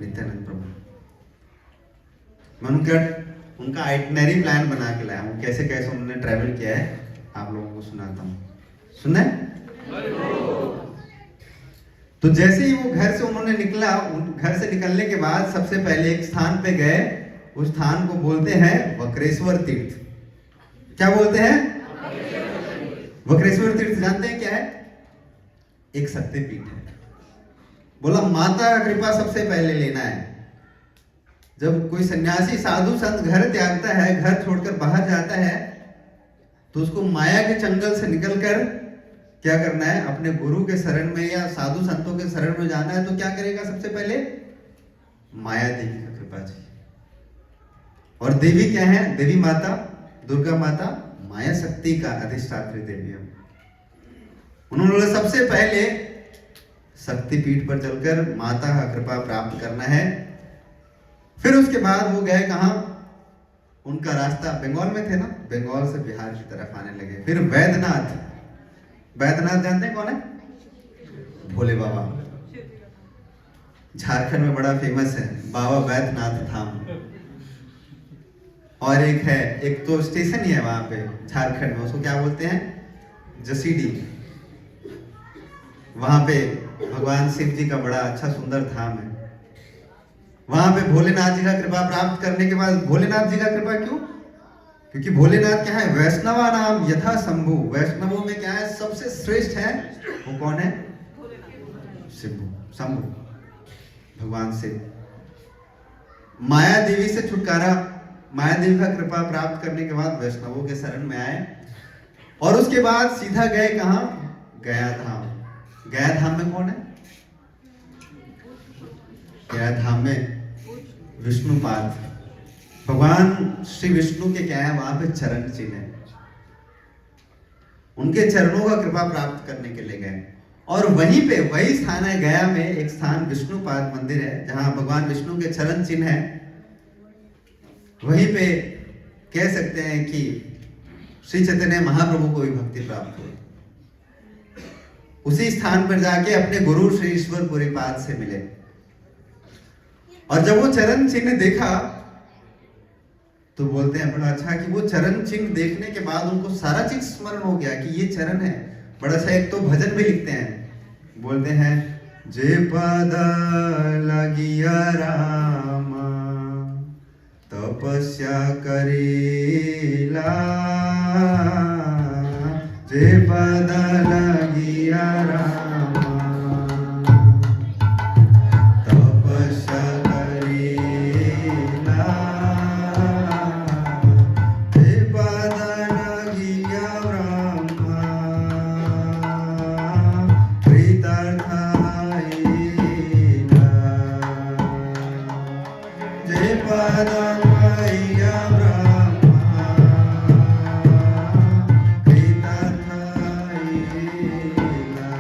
[SPEAKER 1] नित्यानंद प्रभु। मैं उनका आइटिनरी प्लान बना के लाया हूँ, कैसे कैसे उन्होंने ट्रैवल किया है, आप लोगों को सुनाता हूँ। सुने। तो जैसे ही वो घर से उन्होंने निकला, घर से निकलने के बाद सबसे पहले एक स्थान पे गए। उस स्थान को बोलते हैं वक्रेश्वर तीर्थ। क्या बोलते हैं, वक्रेश्वर तीर्थ। जानते हैं क्या है, एक शक्तिपीठ है। बोला माता का कृपा सबसे पहले लेना है। जब कोई सन्यासी साधु संत घर त्यागता है, घर छोड़कर बाहर जाता है, तो उसको माया के चंगल से निकलकर क्या करना है, अपने गुरु के शरण में या साधु संतों के शरण में जाना है। तो क्या करेगा, सबसे पहले माया देवी का कृपा चाहिए। और देवी क्या है, देवी माता दुर्गा माता माया शक्ति का अधिष्ठात्री देवी है। उन्होंने सबसे पहले शक्तिपीठ पर चलकर माता का कृपा प्राप्त करना है। फिर उसके बाद वो गए कहाँ, उनका रास्ता बंगाल में थे ना, बंगाल से बिहार की तरफ आने लगे। फिर वैद्यनाथ। वैद्यनाथ जानते हैं कौन है, भोले बाबा। झारखंड में बड़ा फेमस है बाबा वैद्यनाथ धाम। और एक है, एक तो स्टेशन ही है वहां पे झारखंड में, उसको क्या बोलते हैं, जसीडी। वहां पे भगवान शिव जी का बड़ा अच्छा सुंदर धाम है। वहां पे भोलेनाथ जी का कृपा प्राप्त करने के बाद, भोलेनाथ जी का कृपा क्यों, क्योंकि भोलेनाथ क्या है, वैष्णवा नाम यथा शंभु। वैष्णवों में क्या है, सबसे श्रेष्ठ है, वो कौन है, शिव, शंभु, भगवान शिव। माया देवी से छुटकारा, माया देवी का कृपा प्राप्त करने के बाद वैष्णवों के शरण में आए। और उसके बाद सीधा गए कहां, गया धाम। गया धाम में कौन है, गया धाम में विष्णुपाद, भगवान श्री विष्णु के क्या है, वहां पे चरण चिन्ह है। उनके चरणों का कृपा प्राप्त करने के लिए गए। और वहीं पे, वही स्थान है गया में, एक स्थान विष्णुपाद मंदिर है, जहां भगवान विष्णु के चरण चिन्ह है। वहीं पे कह सकते हैं कि श्री चैतन्य महाप्रभु को भी भक्ति प्राप्त हुई। उसी स्थान पर जाके अपने गुरु श्री ईश्वर पुरीपाद से मिले। और जब वो चरण चिन्ह देखा तो बोलते हैं बड़ा अच्छा कि वो चरण चिन्ह देखने के बाद उनको सारा चीज स्मरण हो गया कि ये चरण है। बड़ा अच्छा एक तो भजन भी लिखते हैं, बोलते हैं जे पद लगिया रामा तपस्या करेला, जे पद लगिया रामा तपस्या करेला, जे पद लगिया ब्रह्मा प्रीत्यर्थ आईला, जे पद लगिया ब्रह्मा प्रीत्यर्थ आईला,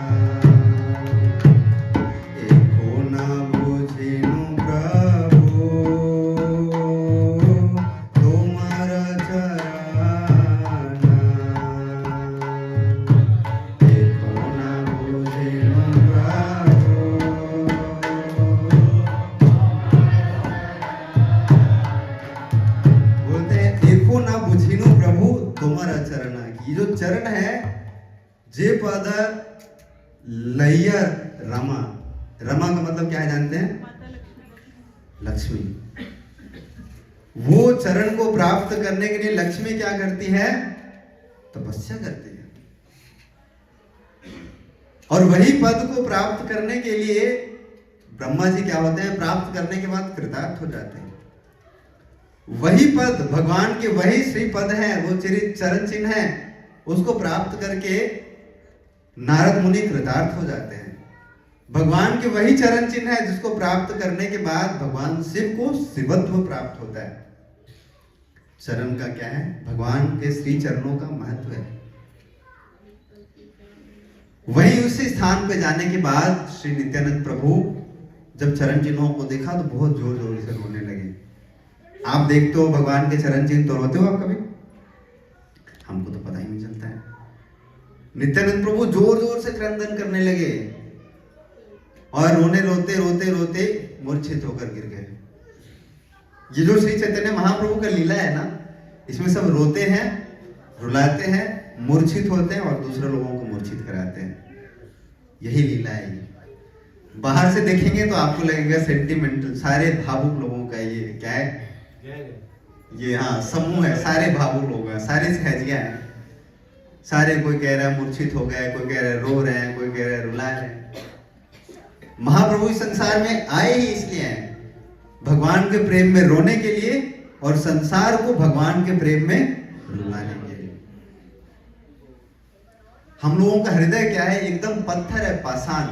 [SPEAKER 1] एको न बुझिनु प्रभु तुमर चरण, एको न बुझिनु प्रभु। बोलते हैं एको न बुझिनु प्रभु तुमर चरण। ये जो चरण है जे पद लैया रमा, रमा का मतलब क्या है जानते हैं? लक्ष्मी। वो चरण को प्राप्त करने के लिए लक्ष्मी क्या करती है? तपस्या करती है। और वही पद को प्राप्त करने के लिए ब्रह्मा जी क्या होते हैं? प्राप्त करने के बाद कृतार्थ हो जाते हैं। वही पद भगवान के वही श्री पद है, वो चरण चिन्ह है, उसको प्राप्त करके नारद मुनि कृतार्थ हो जाते हैं। भगवान के वही चरण चिन्ह है जिसको प्राप्त करने के बाद भगवान शिव को शिवत्व प्राप्त होता है। चरण का क्या है? भगवान के श्री चरणों का महत्व है। वहीं उसी स्थान पे जाने के बाद श्री नित्यानंद प्रभु जब चरण चिन्हों को देखा तो बहुत जोर जोर से रोने लगे। आप देखते हो भगवान के चरण चिन्ह तो रोते हो आप कभी? हमको तो पता ही नहीं चलता है। नित्यानंद प्रभु जोर जोर से क्रंदन करने लगे और रोने रोते रोते रोते मूर्छित होकर गिर गए। ये जो श्री चैतन्य महाप्रभु का लीला है ना, इसमें सब रोते हैं, रुलाते हैं, मूर्छित होते हैं और दूसरे लोगों को मूर्छित कराते हैं। यही लीला है ये। बाहर से देखेंगे तो आपको लगेगा सेंटिमेंटल, सारे भावुक लोगों का ये क्या है? ये हाँ समूह है, सारे भावुक लोग हैं, सारे सहजिया हैं, सारे कोई कह रहा है मूर्छित हो गया, कोई कह रहा है रो रहे हैं, कोई कह रहा है रुला रहे हैं। महाप्रभु इस संसार में आए ही इसलिए हैं, भगवान के प्रेम में रोने के लिए और संसार को भगवान के प्रेम में रुलाने के लिए। हम लोगों का हृदय क्या है? एकदम पत्थर है, पाषाण।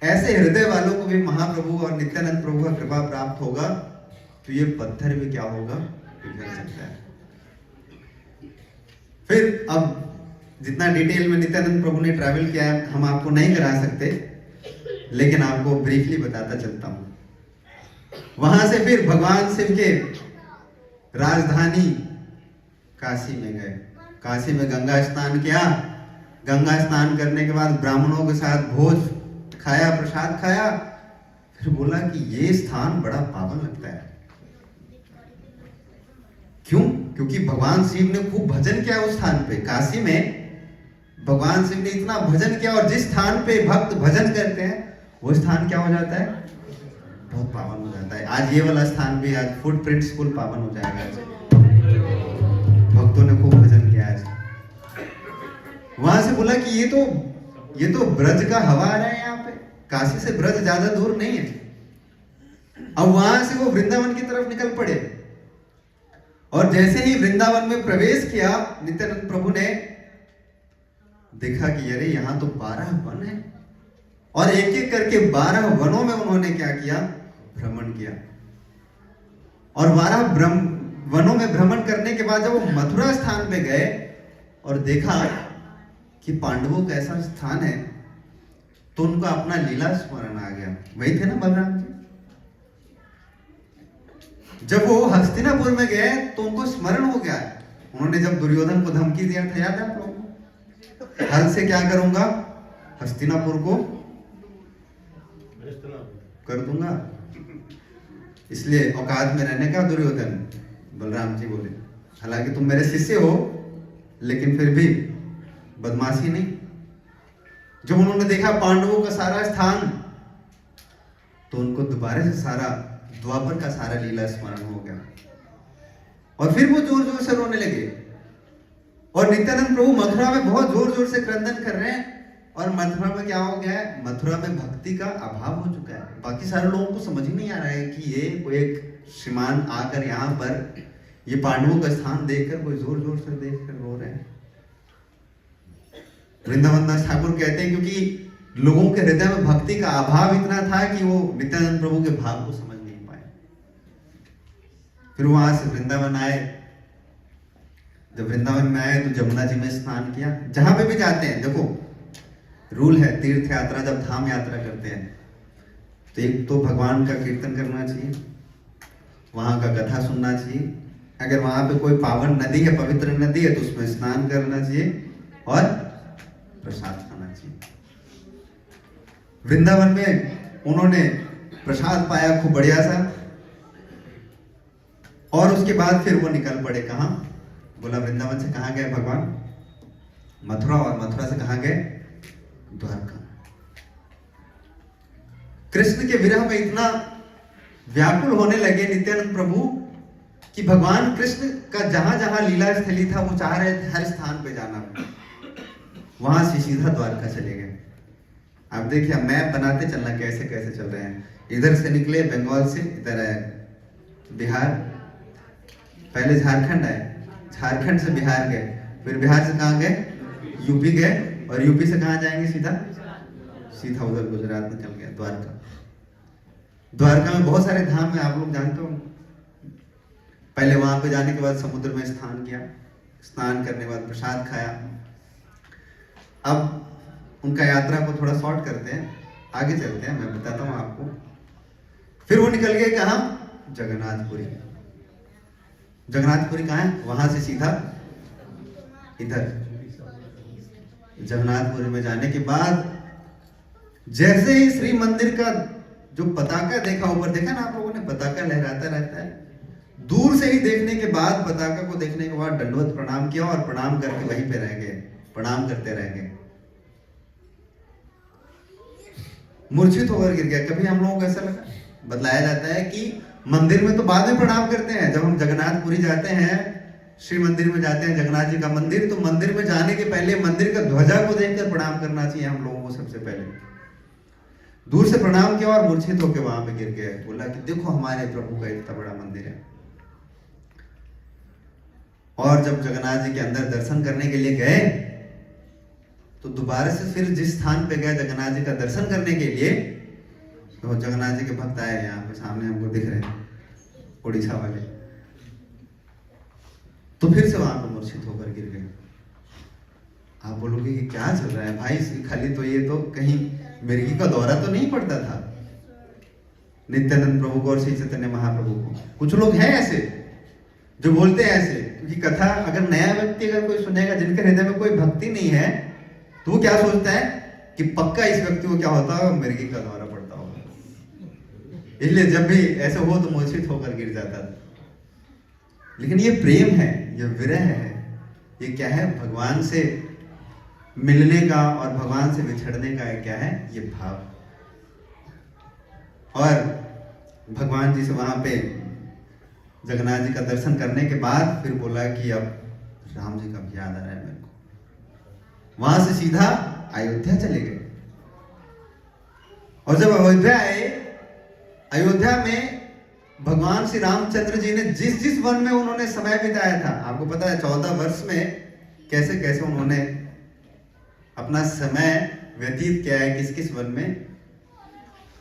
[SPEAKER 1] ऐसे हृदय वालों को भी महाप्रभु और नित्यानंद प्रभु का कृपा प्राप्त होगा तो ये पत्थर भी क्या होगा? पिघल सकता है। फिर अब जितना डिटेल में नित्यानंद प्रभु ने ट्रैवल किया है हम आपको नहीं करा सकते, लेकिन आपको ब्रीफली बताता चलता हूं। वहां से फिर भगवान शिव के राजधानी काशी में गए। काशी में गंगा स्नान किया। गंगा स्नान करने के बाद ब्राह्मणों के साथ भोज खाया, प्रसाद खाया। फिर बोला कि ये स्थान बड़ा पावन लगता है। क्यों? क्योंकि भगवान शिव ने खूब भजन किया उस स्थान पे। काशी में भगवान शिव ने इतना भजन किया और जिस स्थान पे भक्त भजन करते हैं वो स्थान क्या हो जाता है? बहुत पावन हो जाता है। आज ये वाला स्थान भी, आज फुटप्रिंट स्कूल पावन हो जाएगा। आज भक्तों ने खूब भजन किया। आज वहां से बोला कि ये तो ब्रज का हवा आ रहा है यहाँ पे। काशी से ब्रज ज्यादा दूर नहीं है। अब वहां से वो वृंदावन की तरफ निकल पड़े और जैसे ही वृंदावन में प्रवेश किया नित्यानंद प्रभु ने देखा कि अरे यहाँ तो 12 वन है और एक एक करके 12 वनों में उन्होंने क्या किया? भ्रमण किया। और 12 वनों में भ्रमण करने के बाद जब वो मथुरा स्थान पे गए और देखा कि पांडवों का ऐसा स्थान है तो उनका अपना लीला स्मरण आ गया। वही थे ना बलराम जी। जब वो हस्तिनापुर में गए तो उनको स्मरण हो गया। उन्होंने जब दुर्योधन को धमकी दिया था, याद है आप लोगों को? हल से क्या करूंगा? हस्तिनापुर को कर दूंगा। इसलिए औकात में रहने का दुर्योधन। बलराम जी बोले हालांकि तुम मेरे शिष्य हो लेकिन फिर भी बदमाशी नहीं। जब उन्होंने देखा पांडवों का सारा स्थान तो उनको दोबारा से सारा द्वापर का सारा लीला स्मरण हो गया और फिर वो जोर जोर से रोने लगे। और नित्यानंद प्रभु मथुरा में बहुत जोर जोर से क्रंदन कर रहे हैं। और मथुरा में क्या हो गया है, मथुरा में भक्ति का अभाव हो चुका है। बाकी सारे लोगों को समझ ही नहीं आ रहा है कि ये कोई एक श्रीमान आकर यहाँ पर ये पांडवों का स्थान देखकर कोई जोर जोर से देखकर रो रहे हैं। वृंदावन दास ठाकुर कहते हैं क्योंकि लोगों के हृदय में भक्ति का अभाव इतना था कि वो नित्यानंद प्रभु के भाव को समझ नहीं पाए। फिर वहां से वृंदावन आए। जब वृंदावन में आए तो जमुना जी में स्नान किया। जहां पे भी जाते हैं देखो रूल है, तीर्थ यात्रा जब धाम यात्रा करते हैं तो एक तो भगवान का कीर्तन करना चाहिए, वहां का कथा सुनना चाहिए। अगर वहां पे कोई पावन नदी है, पवित्र नदी है तो उसमें स्नान करना चाहिए और प्रसाद खाना चाहिए। वृंदावन में उन्होंने प्रसाद पाया खूब बढ़िया सा और उसके बाद फिर वो निकल पड़े। कहां? बोला वृंदावन से कहां गए भगवान? मथुरा। और मथुरा से कहां गए? द्वारका। कृष्ण के विरह में इतना व्याकुल होने लगे नित्यानंद प्रभु कि भगवान कृष्ण का जहां जहां लीला स्थली था वो चाह रहे थे हर स्थान पे जाना। वहां से सीधा द्वारका चले गए। आप देखिए मैप बनाते चलना कैसे कैसे चल रहे हैं। इधर से निकले बंगाल से, इधर आए बिहार, पहले झारखंड आए, झारखंड से बिहार गए, फिर बिहार से कहां गए? यूपी गए और यूपी से कहां जाएंगे? सीधा सीधा उधर गुजरात में चल गए द्वारका। द्वारका में बहुत सारे धाम है, आप लोग जानते हो। पहले वहां पे जाने के बाद समुद्र में स्नान किया, स्नान करने के बाद प्रसाद खाया। अब उनका यात्रा को थोड़ा शॉर्ट करते हैं, आगे चलते हैं, मैं बताता हूं आपको। फिर वो निकल गए कहां? जगन्नाथपुरी। जगन्नाथपुरी कहां है? वहां से सीधा इधर जगन्नाथपुरी में जाने के बाद जैसे ही श्री मंदिर का जो पताका देखा, ऊपर देखा ना आप लोगों ने, पताका लहराता रहता है। दूर से ही देखने के बाद, पताका को देखने के बाद दंडवत प्रणाम किया और प्रणाम करके वहीं पे रह गए, प्रणाम करते रह गए। मूर्छित होकर गिर गया। कभी हम लोगों को ऐसा लगा? बतलाया जाता है कि मंदिर में तो बाद में प्रणाम करते हैं। जब हम जगन्नाथपुरी जाते हैं, श्री मंदिर में जाते हैं, जगन्नाथ जी का मंदिर, तो मंदिर में जाने के पहले मंदिर का ध्वजा को देखकर प्रणाम करना चाहिए हम लोगों को सबसे पहले। दूर से प्रणाम किया और मूर्छित होकर वहां पे गिर गए। बोला कि देखो हमारे प्रभु का इतना बड़ा मंदिर है। और जब जगन्नाथ जी के अंदर दर्शन करने के लिए गए तो दोबारा से फिर जिस स्थान पे गए जगन्नाथ जी का दर्शन करने के लिए, तो जगन्नाथ जी के भक्त आए, यहाँ पे सामने हमको दिख रहे हैं उड़ीसा वाले, तो फिर से वहां पर मूर्छित होकर गिर गए। आप बोलोगे कि क्या चल रहा है भाई? खाली तो ये तो कहीं मिर्गी का दौरा तो नहीं पड़ता था नित्यानंद प्रभु को और श्री चैतन्य महाप्रभु को? कुछ लोग हैं ऐसे जो बोलते हैं ऐसे, क्योंकि कथा अगर नया व्यक्ति अगर कोई सुनेगा जिनके हृदय में कोई भक्ति नहीं है तो वो क्या सोचता है कि पक्का इस व्यक्ति को क्या होता होगा? मिर्गी का दौरा पड़ता होगा। इसलिए जब भी ऐसे हो तो मूर्छित होकर गिर जाता था। लेकिन ये प्रेम है, ये विरह है, ये क्या है? भगवान से मिलने का और भगवान से बिछड़ने का क्या है? ये भाव। और भगवान जी से वहां पे जगन्नाथ जी का दर्शन करने के बाद फिर बोला कि अब राम जी का भी याद आ रहा है मेरे को। वहां से सीधा अयोध्या चले गए। और जब अयोध्या आए, अयोध्या में भगवान श्री रामचंद्र जी ने जिस जिस वन में उन्होंने समय बिताया था, आपको पता है 14 वर्ष में कैसे कैसे उन्होंने अपना समय व्यतीत किया है, किस किस वन में।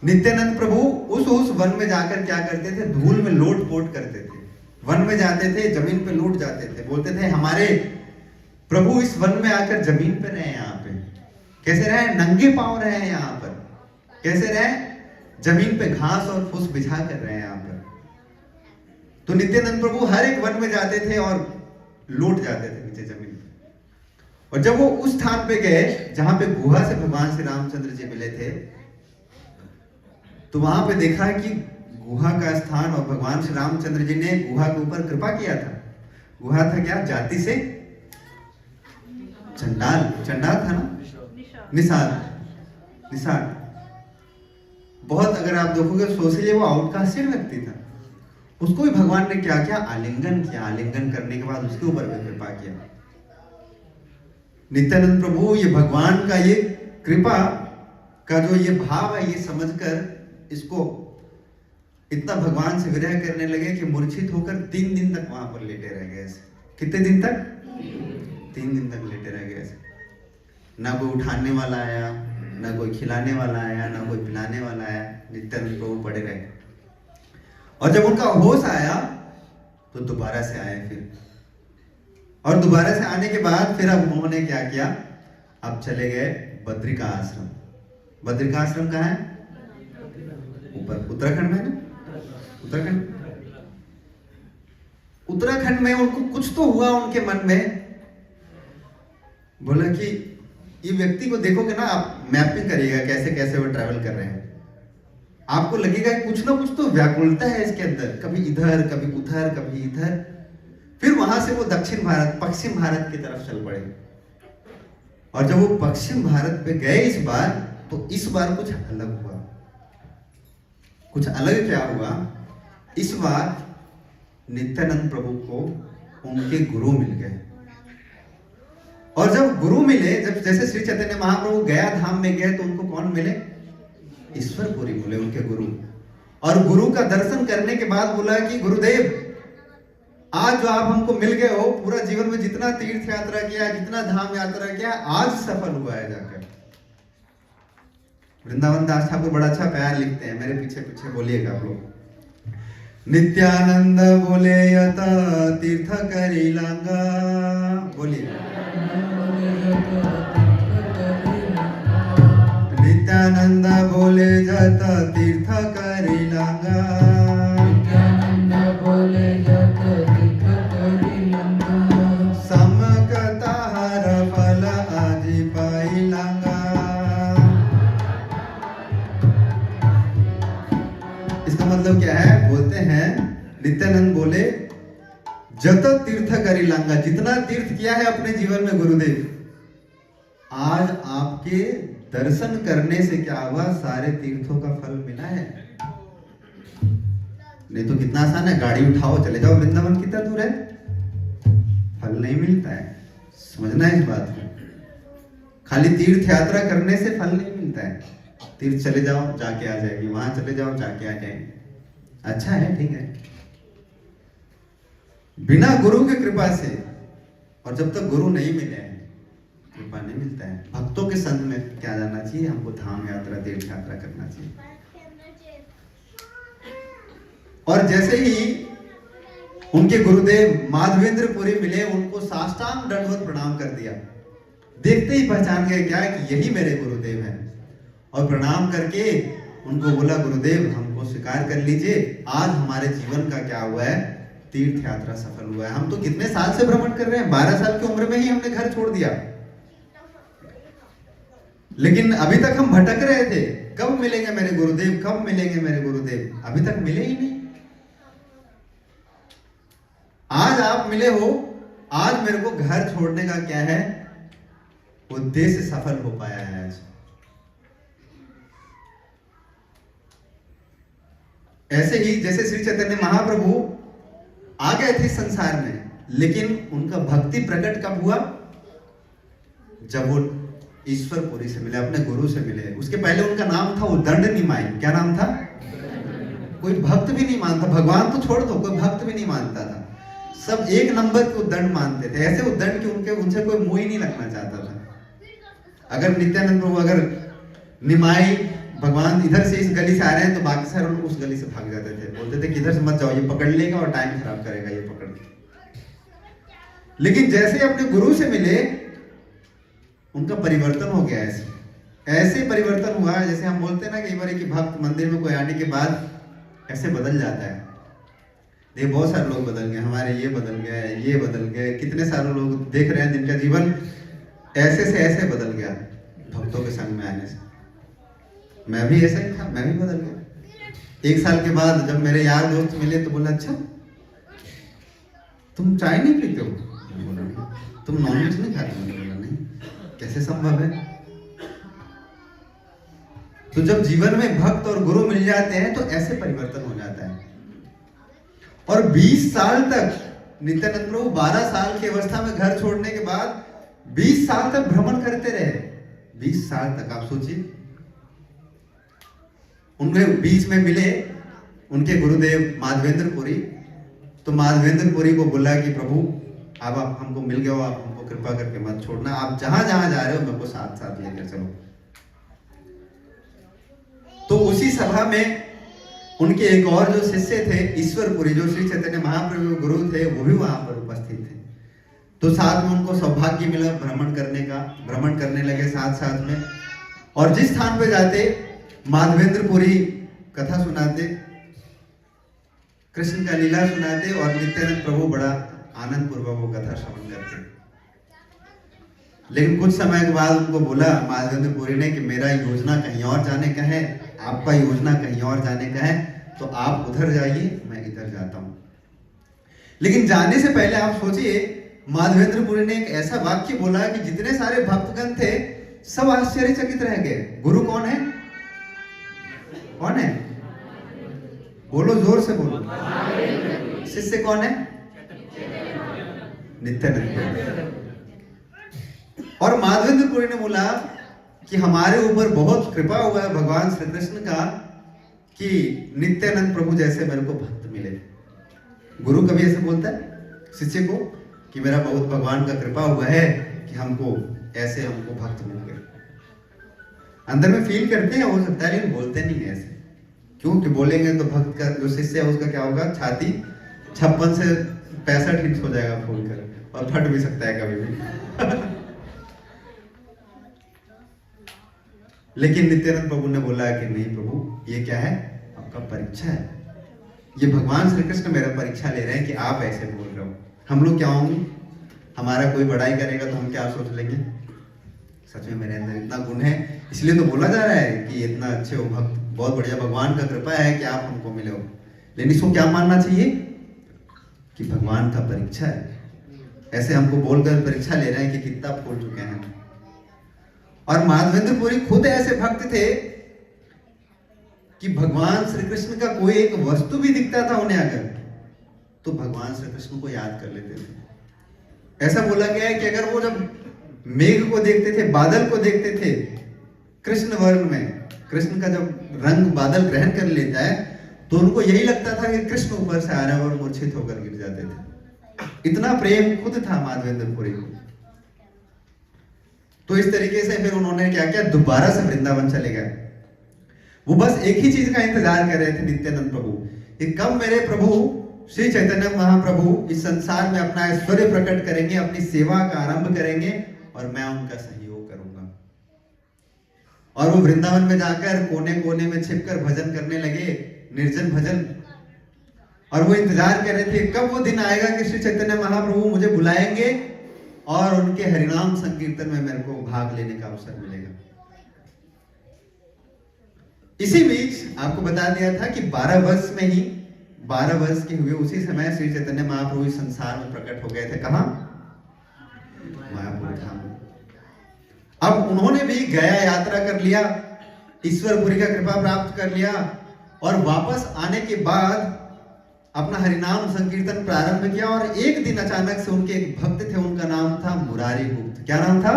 [SPEAKER 1] नित्यानंद प्रभु उस वन में जाकर क्या करते थे? धूल में लोट पोट करते थे। वन में जाते थे, जमीन पे लौट जाते थे, बोलते थे हमारे प्रभु इस वन में आकर जमीन पे रहे। यहाँ पे कैसे रहे? नंगे पांव रहे हैं यहाँ पर। कैसे रहे? जमीन पे घास और फूस बिछा कर रहे हैं यहाँ पर। तो नित्यानंद प्रभु हर एक वन में जाते थे और लौट जाते थे नीचे जमीन पे। और जब वो उस स्थान पे गए जहां पे गुहा से भगवान श्री रामचंद्र जी मिले थे, तो वहां पे देखा कि गुहा का स्थान, और भगवान श्री रामचंद्र जी ने गुहा के ऊपर कृपा किया था। गुहा था क्या? जाति से चंडाल, चंडाल था ना, निषाद, निषाद। बहुत अगर आप देखोगे सोचिए वो आउटकास्टेड व्यक्ति था, उसको भी भगवान ने क्या किया? आलिंगन किया। आलिंगन करने के बाद उसके ऊपर भी कृपा किया। नित्यानंद प्रभु ये भगवान का ये कृपा का जो ये भाव है, ये समझकर इसको इतना भगवान से विरह करने लगे कि मूर्छित होकर 3 दिन तक वहां पर लेटे रह गए। कितने दिन तक? 3 दिन तक लेटे रह गए। ना कोई उठाने वाला आया, ना कोई खिलाने वाला आया, ना कोई पिलाने वाला आया। नित्यानंद प्रभु पड़े रहे। और जब उनका होश आया तो दोबारा से आए फिर, और दोबारा से आने के बाद फिर अब उन्होंने क्या किया? अब चले गए बद्रिका आश्रम। बद्रिका आश्रम कहाँ है? ऊपर उत्तराखंड में ना, उत्तराखंड। उत्तराखंड में उनको कुछ तो हुआ उनके मन में, बोला कि ये व्यक्ति को देखोगे ना, आप मैपिंग करिएगा कैसे कैसे वो ट्रैवल कर रहे हैं, आपको लगेगा कुछ ना कुछ तो व्याकुलता है इसके अंदर, कभी इधर कभी उधर कभी इधर। फिर वहां से वो दक्षिण भारत, पश्चिम भारत की तरफ चल पड़े। और जब वो पश्चिम भारत पे गए इस बार, तो इस बार कुछ अलग हुआ। कुछ अलग क्या हुआ? इस बार नित्यानंद प्रभु को उनके गुरु मिल गए। और जब गुरु मिले, जब जैसे श्री चैतन्य महाप्रभु गया धाम में गए, तो उनको कौन मिले? ईश्वरपुरी बोले उनके गुरु। और गुरु का दर्शन करने के बाद बोला कि गुरुदेव, आज जो आप हमको मिल गए हो, पूरा जीवन में जितना तीर्थ यात्रा किया, जितना धाम यात्रा किया, आज सफल हुआ है जाकर। वृंदावन दास ठाकुर बड़ा अच्छा प्यार लिखते हैं, मेरे पीछे पीछे बोलिएगा आप लोग। नित्यानंद बोले यत तीर्थ करी लांगा, बोलिए। नित्यानंद बोले जत तीर्थ करी लांगा, नित्यानंद बोले जत तीर्थ करी लांगा, समकता हर फल आदि पाई लांगा। इसका मतलब क्या है? बोलते हैं नित्यानंद बोले जत तीर्थ करी लांगा, जितना तीर्थ किया है अपने जीवन में गुरुदेव, आज आपके दर्शन करने से क्या हुआ? सारे तीर्थों का फल मिला है। नहीं तो कितना आसान है, गाड़ी उठाओ चले जाओ वृंदावन, कितना दूर है, फल नहीं मिलता है। समझना है इस बात को। खाली तीर्थ यात्रा करने से फल नहीं मिलता है। तीर्थ चले जाओ जाके आ जाएगी, वहां चले जाओ जाके आ जाएंगे, अच्छा है, ठीक है। बिना गुरु की कृपा से, और जब तक गुरु नहीं मिले कृपा नहीं मिलता है। भक्तों के संग में क्या जाना चाहिए? हमको धाम यात्रा, तीर्थ यात्रा करना चाहिए। और जैसे ही उनके गुरुदेव माधवेंद्रपुरी मिले, उनको साष्टांग दंडवत प्रणाम कर दिया। देखते ही पहचान गए क्या कि यही मेरे गुरुदेव हैं। और प्रणाम करके उनको बोला, गुरुदेव हमको स्वीकार कर लीजिए, आज हमारे जीवन का क्या हुआ है? तीर्थ यात्रा सफल हुआ है। हम तो कितने साल से भ्रमण कर रहे हैं, 12 साल की उम्र में ही हमने घर छोड़ दिया, लेकिन अभी तक हम भटक रहे थे, कब मिलेंगे मेरे गुरुदेव, कब मिलेंगे मेरे गुरुदेव, अभी तक मिले ही नहीं। आज आप मिले हो, आज मेरे को घर छोड़ने का क्या है? उद्देश्य सफल हो पाया है आज। ऐसे ही जैसे श्री चैतन्य महाप्रभु आ गए थे संसार में, लेकिन उनका भक्ति प्रकट कब हुआ? जब वो ईश्वरपुरी से मिले, अपने गुरु से मिले। उसके पहले उनका नाम था उद्दंड निमाई। क्या नाम था? कोई भक्त भी नहीं मानता, भगवान तो छोड़ दो, कोई भक्त भी नहीं मानता था। सब एक नंबर के उद्दंड मानते थे, ऐसे उद्दंड कि उनके उनसे कोई मुंह ही नहीं लगना चाहता था। अगर नित्यानंद प्रभु, अगर निमाई भगवान इधर से इस गली से आ रहे हैं, तो बाकी सारे उस गली से भाग जाते थे, बोलते थे कि इधर से मत जाओ, ये पकड़ लेगा और टाइम खराब करेगा ये पकड़ के। लेकिन जैसे अपने गुरु से मिले, उनका परिवर्तन हो गया। ऐसे परिवर्तन हुआ जैसे हम बोलते हैं ना कई बार कि भक्त मंदिर में कोई आने के बाद ऐसे बदल जाता है। देखिए बहुत सारे लोग बदल गए, हमारे ये बदल गए, ये बदल गए, कितने सारे लोग देख रहे हैं जिनका जीवन ऐसे से ऐसे बदल गया भक्तों के संग में आने से। मैं भी ऐसा ही था, मैं भी बदल गया। 1 साल के बाद जब मेरे यार दोस्त मिले तो बोला, अच्छा तुम चाय नहीं पीते हो? बोला नहीं। तुम नॉनवेज नहीं खाते? मैंने बोला नहीं। कैसे संभव है? तो जब जीवन में भक्त और गुरु मिल जाते हैं तो ऐसे परिवर्तन हो जाता है। और 20 साल तक नित्यानंद प्रभु 12 साल की अवस्था में घर छोड़ने के बाद 20 साल तक भ्रमण करते रहे। 20 साल तक, आप सोचिए। उनके बीच में मिले उनके गुरुदेव माधवेंद्रपुरी। तो माधवेंद्रपुरी को बोला कि प्रभु अब आप हमको मिल गए हो, आप हमको कृपा करके मत छोड़ना, आप जहां जहां जा रहे हो मेरे को साथ साथ लेकर चलो। तो उसी सभा में उनके एक और जो शिष्य थे ईश्वरपुरी, जो श्री चैतन्य महाप्रभु के गुरु थे, वो भी वहां पर उपस्थित थे। तो साथ में उनको सौभाग्य मिला भ्रमण करने का, भ्रमण करने लगे साथ साथ में। और जिस स्थान पे जाते माधवेंद्रपुरी कथा सुनाते, कृष्ण का लीला सुनाते और नित्यानंद प्रभु बड़ा आनंद पूर्वक वो कथा श्रवण करते। लेकिन कुछ समय के बाद उनको बोला माधवेंद्रपुरी ने कि मेरा योजना कहीं और जाने का है, आपका योजना कहीं और जाने का है, तो आप उधर जाइए, मैं इधर जाता हूं। लेकिन जाने से पहले आप सोचिए, माधवेंद्रपुरी ने एक ऐसा वाक्य बोला कि जितने सारे भक्तगण थे सब आश्चर्यचकित रह गए। गुरु कौन है? कौन है? बोलो, जोर से बोलो। शिष्य कौन है? नित्यानंद। और माधवेंद्रपुरी ने बोला कि हमारे ऊपर बहुत कृपा हुआ है भगवान श्री कृष्ण का कि नित्यानंद प्रभु जैसे मेरे को भक्त मिले। गुरु कभी ऐसे बोलता है शिष्य को कि मेरा बहुत भगवान का कृपा हुआ है कि हमको भक्त मिल गए? अंदर में फील करते हैं, हो सकता है, लेकिन बोलते नहीं है ऐसे। क्यों? कि बोलेंगे तो भक्त का जो शिष्य है उसका क्या होगा? छाती 56 से 65 इंच हो जाएगा फूल कर, और फट भी सकता है कभी भी। लेकिन नित्यानंद प्रभु ने बोला कि नहीं प्रभु, ये क्या है? आपका परीक्षा है। ये भगवान श्री कृष्ण मेरा परीक्षा ले रहे हैं कि आप ऐसे बोल रहे हो। हम लोग क्या होंगे? हमारा कोई बड़ाई करेगा तो हम क्या सोच लेंगे? सच में मेरे अंदर इतना गुण है, इसलिए तो बोला जा रहा है कि इतना अच्छे हो भक्त, बहुत बढ़िया, भगवान का कृपा है कि आप हमको मिले हो। लेकिन इसको क्या मानना चाहिए? कि भगवान का परीक्षा है। ऐसे हमको बोलकर परीक्षा ले रहे हैं कि कितना फूल चुके हैं। और माधवेंद्रपुरी खुद ऐसे भक्त थे कि भगवान श्री कृष्ण का कोई एक वस्तु भी दिखता था उन्हें अगर, तो भगवान श्री कृष्ण को याद कर लेते थे। ऐसा बोला गया है कि अगर वो जब मेघ को देखते थे, बादल को देखते थे, कृष्ण वर्ण में, कृष्ण का जब रंग बादल ग्रहण कर लेता है, तो उनको यही लगता था कि कृष्ण ऊपर से आ रहे हैं और मूर्छित होकर गिर जाते थे। इतना प्रेम खुद था माधवेंद्रपुरी को। तो इस तरीके से फिर उन्होंने क्या किया? दोबारा से वृंदावन चले गए। वो बस एक ही चीज का इंतजार कर रहे थे नित्यानंद प्रभु, कि कब मेरे प्रभु श्री चैतन्य महाप्रभु इस संसार में अपना ऐश्वर्य प्रकट करेंगे, अपनी सेवा का आरंभ करेंगे और मैं उनका सहयोग करूंगा। और वो वृंदावन में जाकर कोने कोने में छिपकर भजन करने लगे, निर्जन भजन। और वो इंतजार कर रहे थे कब वो दिन आएगा कि श्री चैतन्य महाप्रभु मुझे बुलाएंगे और उनके हरिनाम संकीर्तन में मेरे को भाग लेने का अवसर मिलेगा। इसी बीच आपको बता दिया था कि 12 वर्ष के हुए उसी समय श्री चैतन्य महाप्रभु इस संसार में प्रकट हो गए थे। कहां? मायापुर धाम। अब उन्होंने भी गया यात्रा कर लिया, ईश्वरपुरी का कृपा प्राप्त कर लिया, और वापस आने के बाद अपना हरिनाम संकीर्तन प्रारंभ किया। और एक दिन अचानक से उनके एक भक्त थे, उनका नाम था मुरारी गुप्त। क्या नाम था?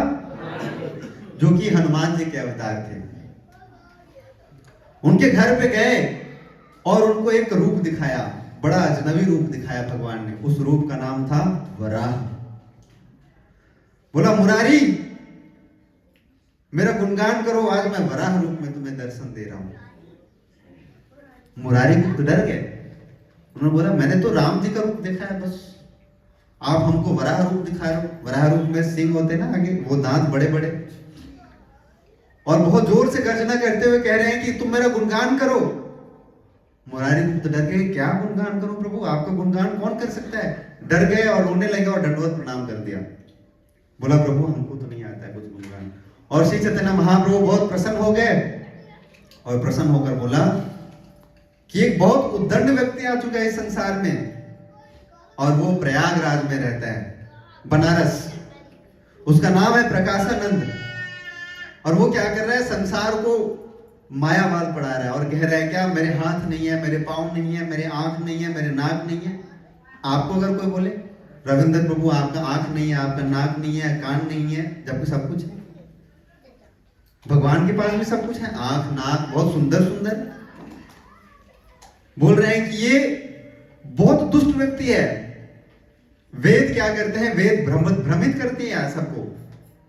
[SPEAKER 1] जो कि हनुमान जी के अवतार थे। उनके घर पे गए और उनको एक रूप दिखाया, बड़ा अजनबी रूप दिखाया भगवान ने। उस रूप का नाम था वराह। बोला मुरारी मेरा गुणगान करो, आज मैं वराह रूप में तुम्हें दर्शन दे रहा हूं। मुरारी गुप्त डर गए। उन्होंने बोला मैंने तो राम जी का रूप देखा है, बस आप हमको वराह रूप दिखा रहे हो। वराह रूप में सिंह होते ना आगे, वो दांत बड़े बड़े, और बहुत जोर से गर्जना करते हुए कह रहे हैं कि तुम मेरा गुणगान करो। मुरारी गुप्त डर गए, क्या गुणगान करूं प्रभु, आपका गुणगान कौन कर सकता है। डर गए और रोने लगे और दंडवत प्रणाम कर दिया। बोला प्रभु हमको तो नहीं आता है, और श्री चैतन्य महाप्रभु बहुत प्रसन्न हो गए और प्रसन्न होकर बोला कि एक बहुत उद्दंड व्यक्ति आ चुका है इस संसार में और वो प्रयागराज में रहता है, बनारस। उसका नाम है प्रकाशानंद। और वो क्या कर रहा है, संसार को मायावाद पढ़ा रहा है और कह रहा है क्या मेरे हाथ नहीं है, मेरे पाँव नहीं है, मेरे आंख नहीं है, मेरे नाक नहीं है। आपको अगर कोई बोले रविंद्र प्रभु आपका आंख नहीं है, आपका नाक नहीं है, कान नहीं है, जबकि सब कुछ है। भगवान के पास भी सब कुछ है, आंख नाक बहुत सुंदर सुंदर। बोल रहे हैं कि ये बहुत दुष्ट व्यक्ति है। वेद क्या करते हैं, वेद भ्रमित करती है सबको।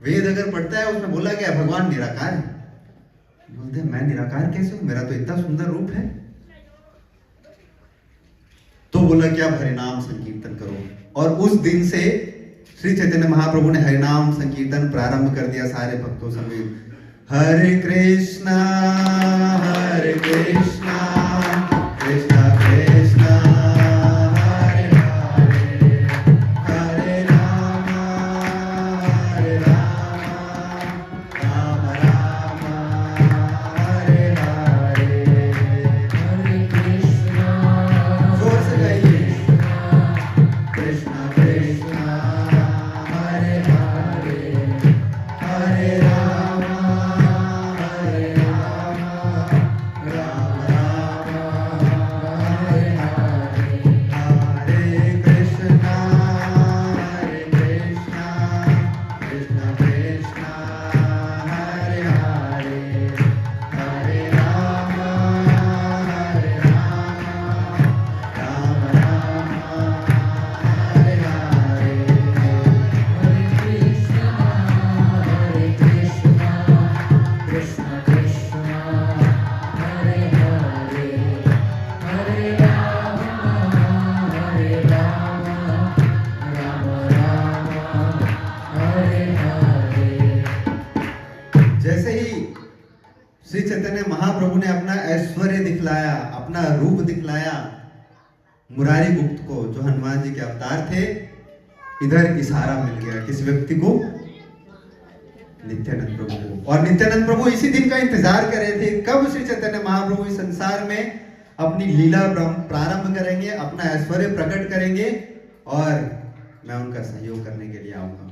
[SPEAKER 1] वेद अगर पढ़ता है उसमें बोला गया भगवान निराकार है, बोलते हैं मैं निराकार कैसे हूं, मेरा तो इतना सुंदर रूप है। तो बोला कि आप हरिनाम संकीर्तन करो। और उस दिन से श्री चैतन्य महाप्रभु ने हरिनाम संकीर्तन प्रारंभ कर दिया सारे भक्तों समेत। हरे कृष्णा कृष्णा कृष्णा हरे हरे, हरे राम राम राम हरे हरे, हरे कृष्णा। जोर से गाइए, कृष्णा कृष्णा हरे हरे, हरे राम हरे राम राम राम हरे हरे, हरे कृष्णा कृष्णा कृष्णा हरे हरे, हरे राम राम राम हरे हरे, हरे कृष्णा कृष्णा कृष्णा हरे हरे, हरे राम राम राम हरे हरे। जैसे ही श्री चैतन्य महाप्रभु ने अपना ऐश्वर्य दिखलाया, अपना रूप दिखलाया मुरारी गुप्त को, जो हनुमान जी के अवतार थे, इधर इशारा मिल गया किस व्यक्ति को, नित्यानंद प्रभु को। और नित्यानंद प्रभु इसी दिन का इंतजार कर रहे थे, कब श्री चैतन्य महाप्रभु इस संसार में अपनी लीला प्रारंभ करेंगे, अपना ऐश्वर्य प्रकट करेंगे और मैं उनका सहयोग करने के लिए आऊंगा।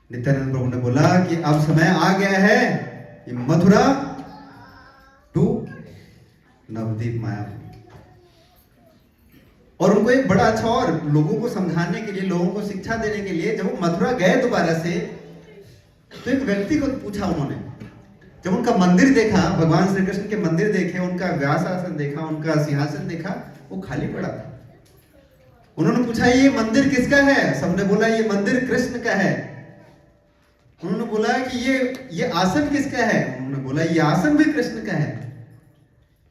[SPEAKER 1] नित्यानंद प्रभु ने बोला कि अब समय आ गया है कि मथुरा टू नवदीप मायापुर। और उनको एक बड़ा अच्छा, और लोगों को समझाने के लिए, लोगों को शिक्षा देने के लिए, जब वो मथुरा गए दोबारा से, तो एक व्यक्ति को पूछा उन्होंने। जब उनका मंदिर देखा, भगवान श्री कृष्ण के मंदिर देखे, उनका व्यासासन देखा, उनका सिंहासन देखा, वो खाली पड़ा था। उन्होंने पूछा ये मंदिर किसका है? सबने बोला ये मंदिर कृष्ण का है। उन्होंने बोला कि ये आसन किसका है? उन्होंने बोला ये आसन भी कृष्ण का है।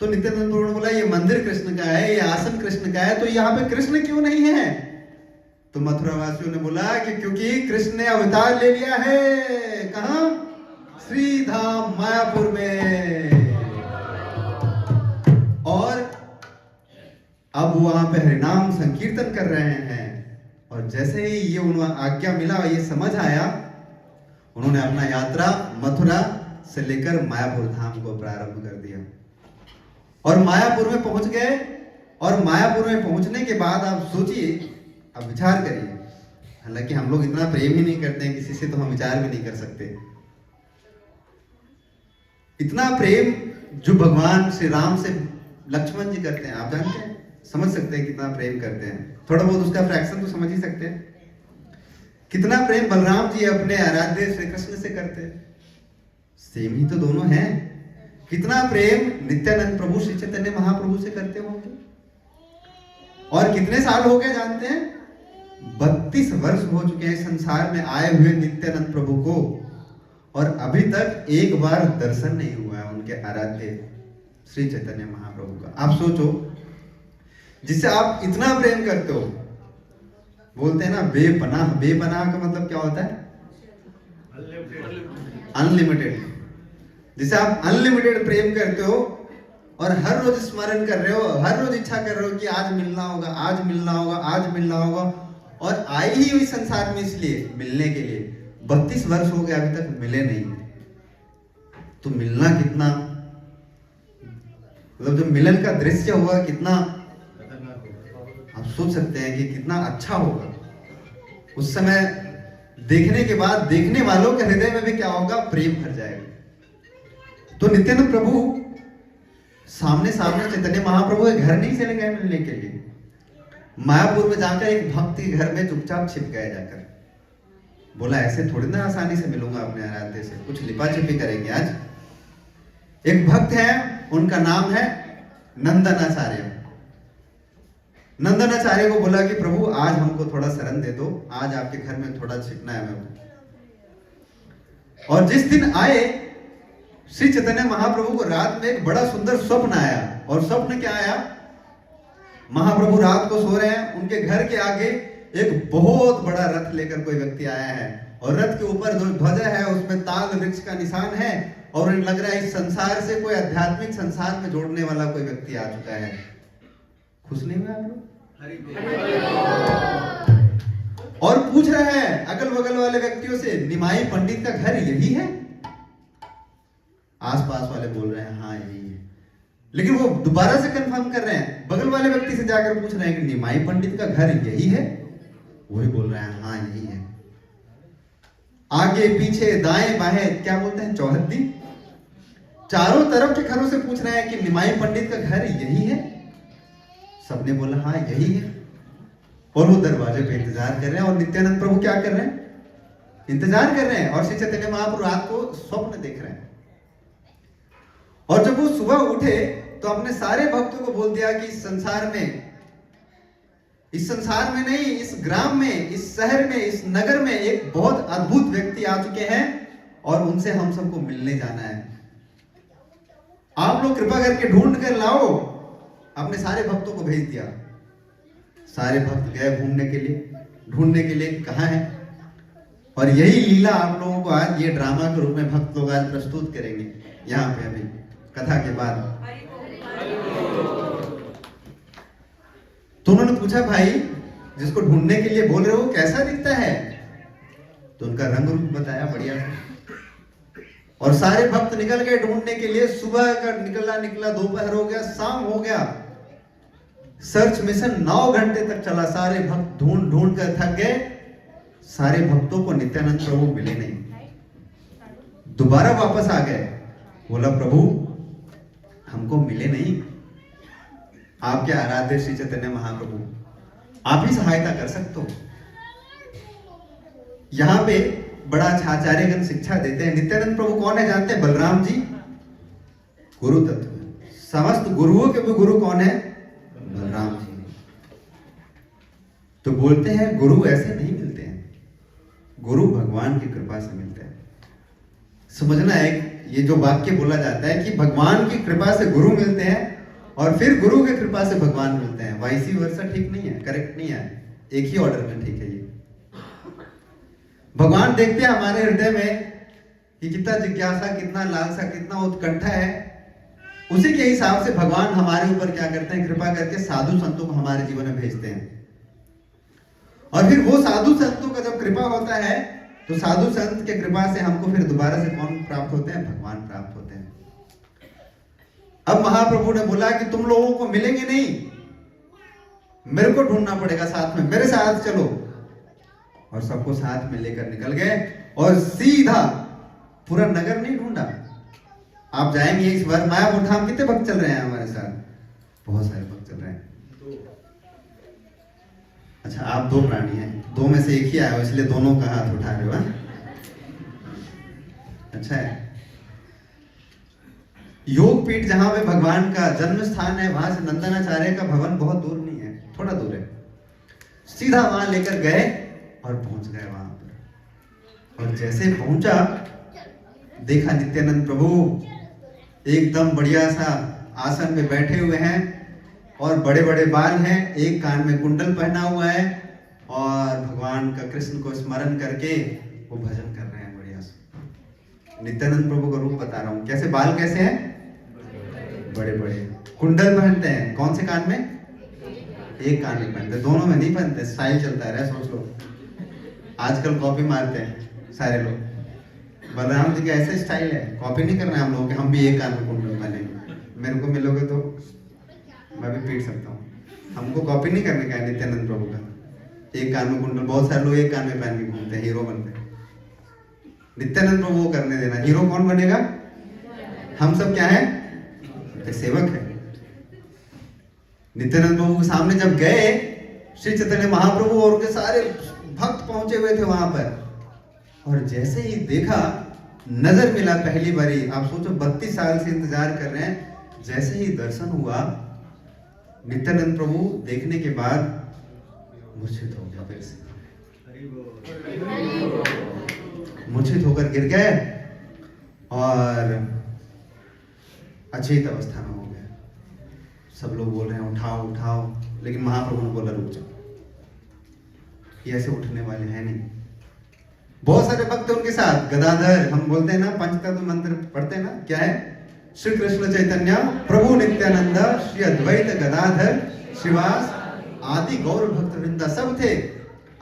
[SPEAKER 1] तो नित्यानंद प्रभु ने बोला ये मंदिर कृष्ण का है, ये आसन कृष्ण का है, तो यहाँ पे कृष्ण क्यों नहीं है? तो मथुरा वासियों ने बोला कि क्योंकि कृष्ण ने अवतार ले लिया है। कहाँ? श्रीधाम मायापुर में। और अब वहां पे हरिनाम संकीर्तन कर रहे हैं। और जैसे ही ये उन्हें आज्ञा मिला, ये समझ आया, उन्होंने अपना यात्रा मथुरा से लेकर मायापुर धाम को प्रारंभ कर दिया। और मायापुर में पहुंच गए। और मायापुर में पहुंचने के बाद आप सोचिए, अब विचार करिए, हालांकि हम लोग इतना प्रेम ही नहीं करते हैं किसी से, तो हम विचार भी नहीं कर सकते। इतना प्रेम जो भगवान श्री राम से लक्ष्मण जी करते हैं, आप जानते हैं, समझ सकते हैं कितना प्रेम करते हैं। थोड़ा बहुत उसका फ्रैक्शन तो समझ ही सकते हैं। कितना प्रेम बलराम जी अपने आराध्य श्री कृष्ण से करते हैं, सेम ही तो दोनों हैं। कितना प्रेम नित्यानंद प्रभु श्री चैतन्य महाप्रभु से करते होंगे। और कितने साल हो गए जानते हैं? 32 वर्ष हो चुके हैं संसार में आए हुए नित्यानंद प्रभु को, और अभी तक एक बार दर्शन नहीं हुआ है उनके आराध्य श्री चैतन्य महाप्रभु का। आप सोचो, जिससे आप इतना प्रेम करते हो, बोलते हैं ना बेपनाह। बेपनाह का मतलब क्या होता है? अनलिमिटेड। जिसे आप अनलिमिटेड प्रेम करते हो और हर रोज स्मरण कर रहे हो, हर रोज इच्छा कर रहे हो कि आज मिलना होगा, आज मिलना होगा, आज मिलना होगा। और आई ही हुई संसार में इसलिए मिलने के लिए, 32 वर्ष हो गए अभी तक मिले नहीं, तो मिलना कितना, मतलब जो मिलन का दृश्य हुआ कितना आप सोच सकते हैं कि कितना अच्छा होगा। उस समय देखने के बाद देखने वालों के हृदय में भी क्या होगा, प्रेम भर जाएगा। तो नित्यानंद प्रभु सामने सामने चैतन्य महाप्रभु के घर नहीं चले गए मिलने के लिए, मायापुर में जाकर एक भक्त के घर में चुपचाप छिप गए जाकर। बोला ऐसे थोड़ी ना आसानी से मिलूंगा अपने आराध्य से, कुछ लिपा छिपी करेंगे। आज एक भक्त है, उनका नाम है नंदनाचार्य। नंदनाचार्य को बोला कि प्रभु आज हमको थोड़ा शरण दे दो, आज आपके घर में थोड़ा छिपना है मेरे को। और जिस दिन आए श्री चैतन्य महाप्रभु को रात में एक बड़ा सुंदर स्वप्न आया। और स्वप्न क्या आया, महाप्रभु रात को सो रहे हैं, उनके घर के आगे एक बहुत बड़ा रथ लेकर कोई व्यक्ति आया है, और रथ के ऊपर जो ध्वजा है उसमें ताल वृक्ष का निशान है, और उन्हें लग रहा है इस संसार से कोई आध्यात्मिक संसार में जोड़ने वाला कोई व्यक्ति आ चुका है। खुश नहीं हुए आप लोग? और पूछ रहे हैं अगल बगल वाले व्यक्तियों से, निमाई पंडित का घर यही है? आसपास वाले बोल रहे हैं हाँ यही है, लेकिन वो दोबारा से कंफर्म कर रहे हैं, बगल वाले व्यक्ति से जाकर पूछ रहे हैं कि निमाई पंडित का घर यही है? वही बोल रहे हैं हाँ यही है। आगे पीछे दाएं बाएं क्या बोलते हैं, चौहद्दी, चारों तरफ के घरों से पूछ रहे हैं कि निमाई पंडित का घर यही है? सबने बोला हाँ यही है। और वो दरवाजे पे इंतजार कर रहे हैं, और नित्यानंद प्रभु क्या कर रहे हैं, इंतजार कर रहे हैं। और श्री चैतन्य महाप्रभु रात को स्वप्न देख रहे हैं। और जब वो सुबह उठे तो अपने सारे भक्तों को बोल दिया कि इस संसार में नहीं, इस ग्राम में, इस शहर में, इस नगर में एक बहुत अद्भुत व्यक्ति आ चुके हैं, और उनसे हम सबको मिलने जाना है। आप लोग कृपा करके ढूंढ कर लाओ। अपने सारे भक्तों को भेज दिया। सारे भक्त गए घूमने के लिए, ढूंढने के लिए कहाँ है। और यही लीला आप लोगों को आज ये ड्रामा के रूप में भक्त लोग आज प्रस्तुत करेंगे यहाँ पे अभी कथा के बाद। तो उन्होंने पूछा भाई जिसको ढूंढने के लिए बोल रहे हो कैसा दिखता है? तो उनका रंग रूप बताया बढ़िया से। और सारे भक्त निकल गए ढूंढने के लिए। सुबह का निकला, दोपहर हो गया, शाम हो गया। सर्च मिशन 9 घंटे तक चला। सारे भक्त ढूंढ ढूंढ कर थक गए। सारे भक्तों को नित्यानंद प्रभु मिले नहीं। दोबारा वापस आ गए। बोला प्रभु हमको मिले नहीं, आपके आराध्य श्री चैतन्य महाप्रभु आप ही सहायता कर सकते हो। यहां पे बड़ा अच्छा आचार्यगण शिक्षा देते हैं। नित्यानंद प्रभु कौन है जानते हैं? बलराम जी गुरु तत्व। समस्त गुरुओं के भी गुरु कौन है? बलराम जी। तो बोलते हैं गुरु ऐसे नहीं मिलते हैं, गुरु भगवान की कृपा से मिलते हैं। समझना है ये जो वाक्य बोला जाता है कि भगवान की कृपा से गुरु मिलते हैं और फिर गुरु की कृपा से भगवान मिलते हैं, वाइसी वर्सा ठीक नहीं है, करेक्ट नहीं है। एक ही ऑर्डर में ठीक है ये। भगवान देखते हैं हमारे हृदय में कि कितना जिज्ञासा, कितना लालसा, कितना उत्कंठा है। उसी के हिसाब से भगवान हमारे ऊपर क्या करते हैं, कृपा करके साधु संतों को हमारे जीवन में भेजते हैं। और फिर वो साधु संतों का जब कृपा होता है तो साधु संत के कृपा से हमको फिर दोबारा से कौन प्राप्त होते हैं? भगवान प्राप्त होते हैं। अब महाप्रभु ने बोला कि तुम लोगों को मिलेंगे नहीं, मेरे को ढूंढना पड़ेगा साथ में, मेरे साथ चलो। और सबको साथ में लेकर निकल गए और सीधा पूरा नगर नहीं ढूंढा। आप जाएंगे इस बार मायापुर धाम, कितने भक्त चल रहे हैं हमारे साथ? बहुत सारे भक्त चल रहे हैं। अच्छा आप 2 प्राणी हैं, 2 में से एक ही आया हो इसलिए दोनों का हाथ उठा रहे हो। अच्छा है। योग पीठ जहां पे भगवान का जन्म स्थान है वहां से नंदनाचार्य का भवन बहुत दूर नहीं है, थोड़ा दूर है। सीधा वहां लेकर गए और पहुंच गए वहां पर। और जैसे पहुंचा देखा नित्यानंद प्रभु एकदम बढ़िया सा आसन में बैठे हुए हैं और बड़े बड़े बाल हैं, एक कान में कुंडल पहना हुआ है और भगवान का कृष्ण को स्मरण करके वो भजन कर रहे हैं बढ़िया से। नित्यानंद प्रभु का रूप बता रहा हूँ। कैसे बाल कैसे हैं? बड़े बड़े। कुंडल पहनते हैं कौन से कान में? एक कान में पहनते, दोनों में नहीं पहनते। स्टाइल चलता है, सोच लो आजकल कॉपी मारते हैं, सारे लोग। बलराम जी का ऐसे स्टाइल है, कॉपी नहीं करना है हम लोगों के, हम भी एक कान में कुंडल पहनेंगे। मेरे को मिलोगे तो मैं भी पीट सकता हूँ। हमको कॉपी नहीं करने का है नित्यानंद प्रभु का। एक कान में कुंडल, बहुत सारे लोग एक कान में पहन के घूमते हैं, हीरो बनते हैं। नित्यानंद प्रभु वो करने देना। हीरो कौन बनेगा? हम सब क्या है? सेवक है। नित्यानंद प्रभु के सामने जब गए श्री चैतन्य महाप्रभु और उनके सारे भक्त पहुंचे हुए थे वहां पर, और जैसे ही देखा, नजर मिला पहली बारी, आप सोचो 32 साल से इंतजार कर रहे हैं, जैसे ही दर्शन हुआ नित्यानंद प्रभु देखने के बाद मूर्छित हो गया, फिर से मूर्छित होकर गिर गए और अचेत अवस्था में हो गए। सब लोग बोल रहे हैं उठाओ उठाओ, लेकिन महाप्रभु ने बोला रुक जाओ, ये ऐसे उठने वाले हैं नहीं। बहुत सारे भक्त उनके साथ, गदाधर, हम बोलते हैं ना पंचतत्व मंत्र पढ़ते हैं ना, क्या है? श्री कृष्ण चैतन्य प्रभु नित्यानंद श्री अद्वैत गदाधर श्रीवास आदि गौर भक्त वृंदा सब थे।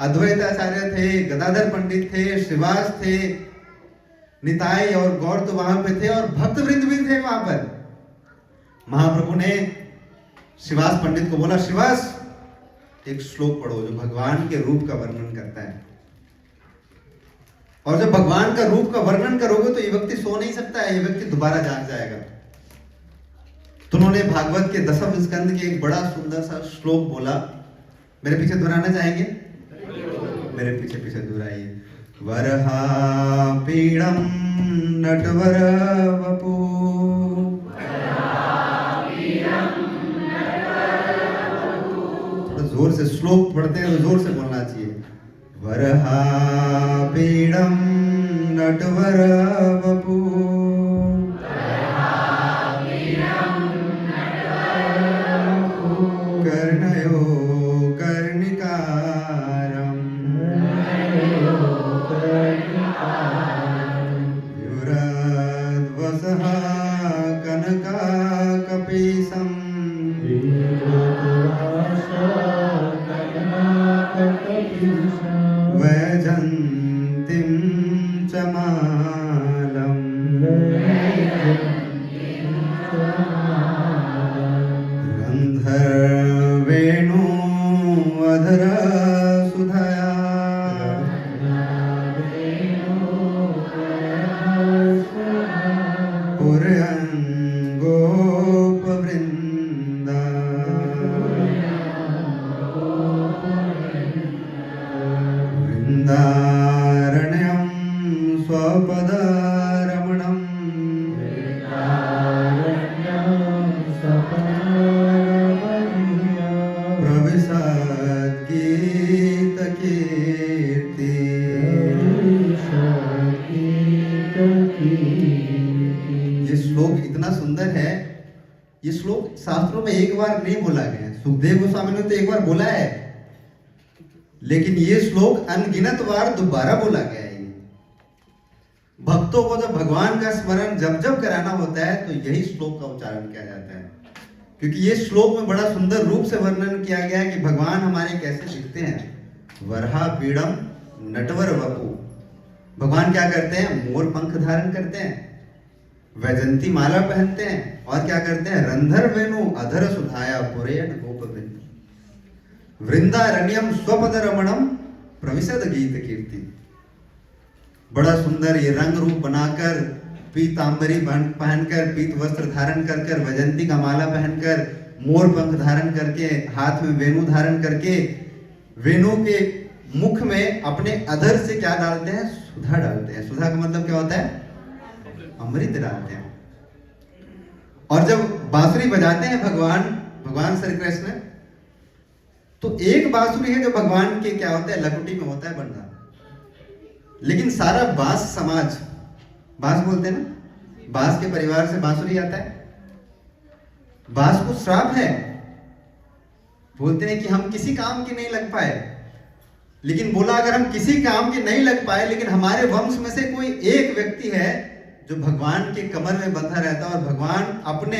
[SPEAKER 1] अद्वैताचार्य थे, गदाधर पंडित थे, श्रीवास थे, निताई और गौर तो वहां पे थे, और भक्त वृंद भी थे वहां पर। महाप्रभु ने श्रीवास पंडित को बोला, श्रीवास एक श्लोक पढ़ो जो भगवान के रूप का वर्णन करता है, और जब भगवान का रूप का वर्णन करोगे तो ये व्यक्ति सो नहीं सकता है, ये व्यक्ति दोबारा जाग जाएगा। तो उन्होंने भागवत के 10वें स्कंद के एक बड़ा सुंदर सा श्लोक बोला। मेरे पीछे दोहराना चाहेंगे? मेरे पीछे पीछे दोहराइए। वरहा पीड़म नटवर वपू, थोड़ा जोर से श्लोक पढ़ते हैं तो जोर से बोलना चाहिए। वरहा पीड़म नटवर वपू, कर्णयो कर्णिकारम, युरद्वसः कनकाकपीसम्, वैजन्तीं च मालम्, गन्धर्वेणो अधर सुधया, पुर्यङ्गोपवृन्दा, वृन्दारण्यं स्वपदरमणम्, प्रविशद्गीतकीर्ति। ये श्लोक इतना सुंदर है। ये श्लोक शास्त्रों में एक बार नहीं बोला गया है, सुखदेव गोस्वामी ने तो एक बार बोला है, लेकिन ये श्लोक अनगिनत बार दोबारा बोला गया है। भक्तों को जब भगवान का स्मरण जब जब कराना होता है तो यही श्लोक का उच्चारण किया जाता है, क्योंकि ये श्लोक में बड़ा सुंदर रूप से वर्णन किया गया है कि भगवान हमारे कैसे दिखते हैं। वरहा पीड़म नटवर वपु, भगवान क्या करते हैं? मोर पंख धारण करते हैं, वैजंती माला पहनते हैं, और क्या करते हैं? रंधर वेणु अधर सुधाया पुरेण गोपवृंद, वृंदारण्यम स्वपद रमणम प्रविशद गीत कीर्ति। बड़ा सुंदर ये रंग रूप बनाकर, पीतांबरी पहनकर, पीत वस्त्र धारण कर कर, वैजंती का माला पहनकर, मोर पंख धारण करके, हाथ में वेणु धारण करके, वेणु के मुख में अपने अधर से क्या डालते हैं? सुधा डालते हैं। सुधा का मतलब क्या होता है? अमृत डालते हैं। और जब बांसुरी बजाते हैं भगवान श्री कृष्ण, तो एक बांसुरी है जो भगवान के क्या होता है? लकुटी में होता है बंधा, लेकिन सारा बांस समाज, बांस बोलते हैं ना, बांस के परिवार से बांसुरी आता है। बांस को श्राप है, बोलते हैं कि हम किसी काम के नहीं लग पाए, लेकिन बोला अगर हम किसी काम के नहीं लग पाए, लेकिन हमारे वंश में से कोई एक व्यक्ति है जो भगवान के कमर में बंधा रहता है, और भगवान अपने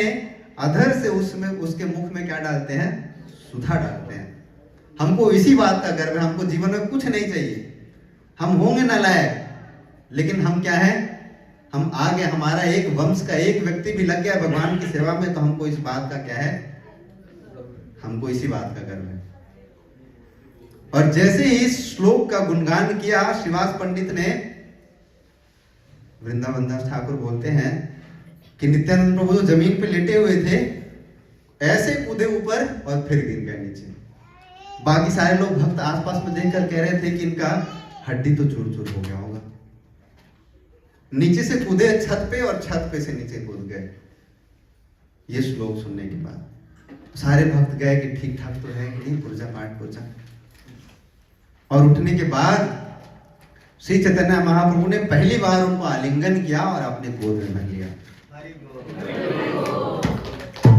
[SPEAKER 1] अधर से उसमें उसके मुख में क्या डालते हैं? सुधा डालते हैं। हमको इसी बात का गर्व है, हमको जीवन में कुछ नहीं चाहिए, हम होंगे नालायक, लेकिन हम क्या है, हम आ गए, हमारा एक वंश का एक व्यक्ति भी लग गया भगवान की सेवा में, तो हमको इस बात का क्या है, हमको इसी बात का गर्व है। और जैसे ही इस श्लोक का गुणगान किया श्रीवास पंडित ने, वृंदावन दास ठाकुर बोलते हैं कि नित्यानंद प्रभु जो जमीन पे लेटे हुए थे ऐसे कूदे ऊपर और फिर गिर गए नीचे। बाकी सारे लोग भक्त आसपास में देखकर कह रहे थे कि इनका हड्डी तो चूर चूर हो गया होगा। नीचे से कूदे छत पे और छत पे से नीचे कूद गए। ये श्लोक सुनने के बाद सारे भक्त गए कि ठीक ठाक तो है कि नहीं, पूजा पाठ पूजा। और उठने के बाद श्री चैतन्य महाप्रभु ने पहली बार उनको आलिंगन किया और अपने गोद में भर लिया,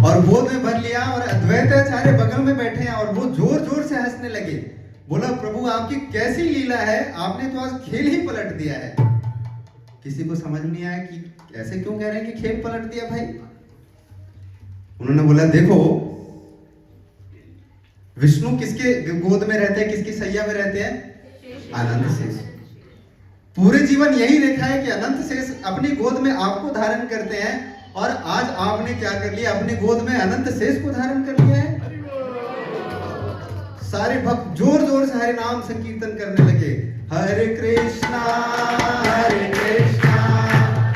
[SPEAKER 1] और गोद में भर लिया। और अद्वैताचार्य बगल में बैठे हैं और वो जोर जोर से हंसने लगे। बोला प्रभु आपकी कैसी लीला है, आपने तो आज खेल ही पलट दिया है। किसी को समझ नहीं आया कि ऐसे क्यों कह रहे हैं कि खेल पलट दिया भाई। उन्होंने बोला देखो, विष्णु किसके गोद में रहते हैं, किसकी सैया में रहते हैं, अनंत शेष। पूरे जीवन यही देखा है कि अनंत शेष अपनी गोद में आपको धारण करते हैं, और आज आपने क्या कर लिया, अपनी गोद में अनंत शेष को धारण कर लिया है। सारे भक्त जोर जोर से हरे नाम संकीर्तन करने लगे। हरे कृष्णा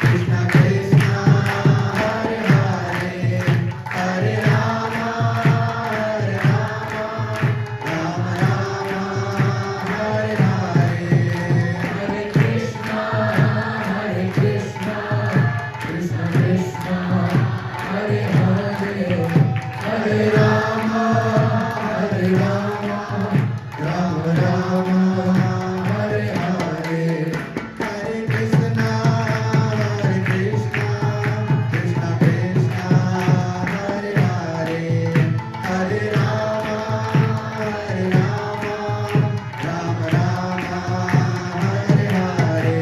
[SPEAKER 1] कृष्णा कृष्णा हरे हरे, हरे राम राम राम हरे हरे, हरे कृष्णा कृष्णा कृष्णा हरे हरे, हरे राम राम राम हरे हरे, हरे कृष्णा कृष्णा कृष्णा हरे हरे, हरे राम राम राम हरे हरे,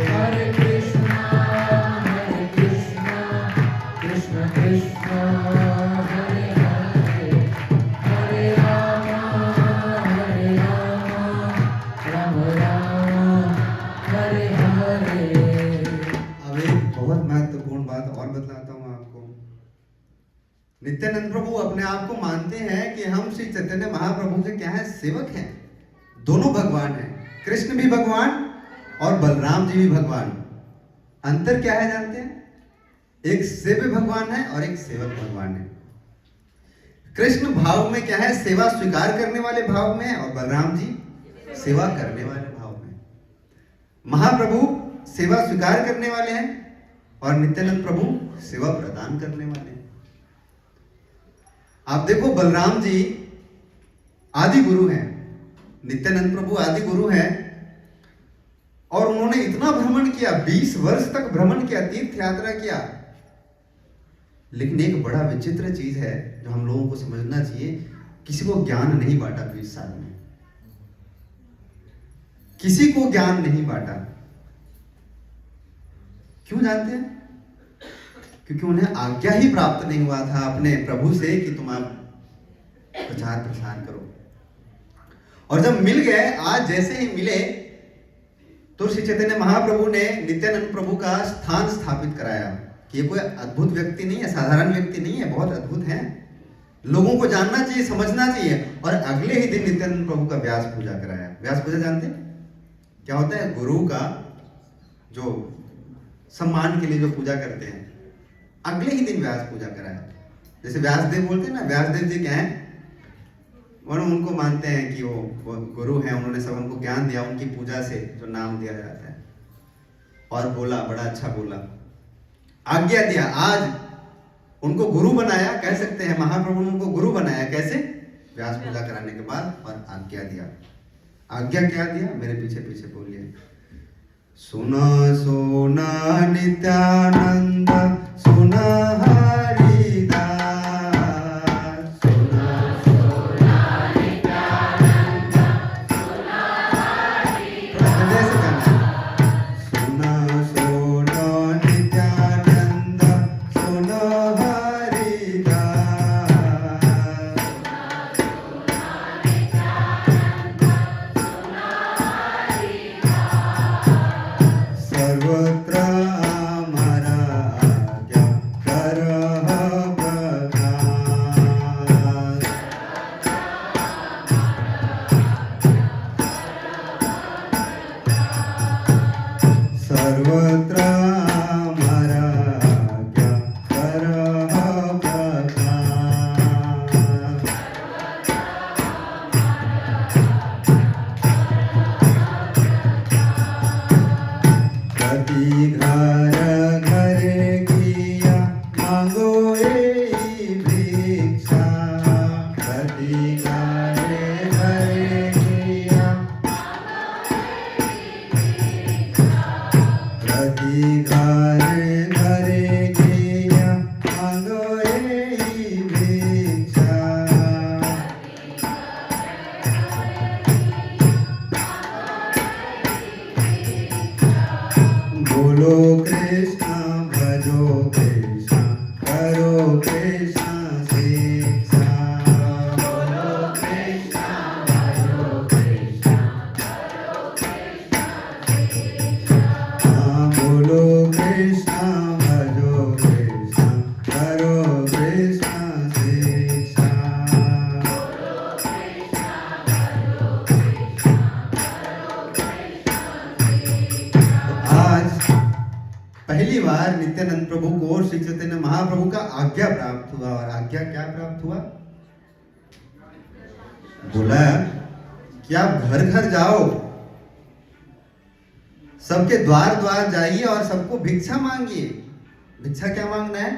[SPEAKER 1] हरे कृष्णा कृष्णा कृष्णा हरे हरे, हरे राम राम हरे हरे। अब एक बहुत महत्वपूर्ण बात और बतलाता हूं आपको। नित्यानंद प्रभु अपने आप को मानते हैं कि हम श्री चैतन्य महाप्रभु के क्या है, सेवक हैं। दोनों भगवान हैं, कृष्ण भी भगवान और बलराम जी भी भगवान। अंतर क्या है जानते हैं? एक सेव्य भगवान है और एक सेवक भगवान है। कृष्ण भाव में क्या है, सेवा स्वीकार करने वाले भाव में, और बलराम जी सेवा करने वाले भाव में। महाप्रभु सेवा स्वीकार करने वाले हैं और नित्यानंद प्रभु सेवा प्रदान करने वाले हैं। आप देखो, बलराम जी आदि गुरु हैं, नित्यानंद प्रभु आदि गुरु हैं, और उन्होंने इतना भ्रमण किया, 20 वर्ष तक भ्रमण किया, तीर्थ यात्रा किया। लेकिन एक बड़ा विचित्र चीज है जो हम लोगों को समझना चाहिए, किसी को ज्ञान नहीं बांटा 20 साल में, किसी को ज्ञान नहीं बांटा। क्यों जानते हैं? क्योंकि उन्हें आज्ञा ही प्राप्त नहीं हुआ था अपने प्रभु से कि तुम आप प्रचार प्रसार करो। और जब मिल गए, आज जैसे ही मिले, तो श्री चैतन्य महाप्रभु ने नित्यानंद प्रभु का स्थान स्थापित कराया कि ये कोई अद्भुत व्यक्ति नहीं है, साधारण व्यक्ति नहीं है, बहुत अद्भुत है, लोगों को जानना चाहिए, समझना चाहिए। और अगले ही दिन नित्यानंद प्रभु का व्यास पूजा कराया। व्यास पूजा जानते हैं क्या होता है? गुरु का जो सम्मान के लिए जो पूजा करते हैं, अगले ही दिन व्यास पूजा कराया। जैसे व्यासदेव बोलते हैं ना, व्यासदेव जी क्या है, उनको मानते हैं कि वो गुरु हैं, उन्होंने सब हमको ज्ञान दिया, उनकी पूजा से जो नाम दिया जाता है। और बोला, बड़ा अच्छा बोला, आज्ञा दिया, आज उनको गुरु बनाया, कह सकते हैं महाप्रभु ने उनको गुरु बनाया। कैसे? व्यास पूजा कराने के बाद, और आज्ञा दिया। आज्ञा क्या दिया? मेरे पीछे पीछे बोलिए। सुना सोना नित्यानंद, सुना हरिदास, सुना सोना नित्यानंद, सुना हरिदास। सुना सोना नित्यानंद, सुना हरिदास, सर्वत्र हमारा आज्ञा करह प्रकाश। सर्वत्र हमारा आज्ञा करह प्रकाश। प्रति घर घरे किया मांगो यही भिक्षा। प्रति घरे घरे किया प्रति घरे घरे किया मांगो यही भिक्षा। बोलो कृष्ण भजो कृष्ण करो कृष्ण शिक्षा। बोलो कृष्ण भजो कृष्ण बोलो कृष्ण भजो कृष्ण करो कृष्ण शिक्षा। आज पहली बार नित्यानंद प्रभु को और श्री चैतन्य महाप्रभु का आज्ञा प्राप्त हुआ। और आज्ञा क्या प्राप्त हुआ? बोला कि आप घर घर जाओ, सबके द्वार द्वार जाइए और सबको भिक्षा मांगिए। भिक्षा क्या मांगना है?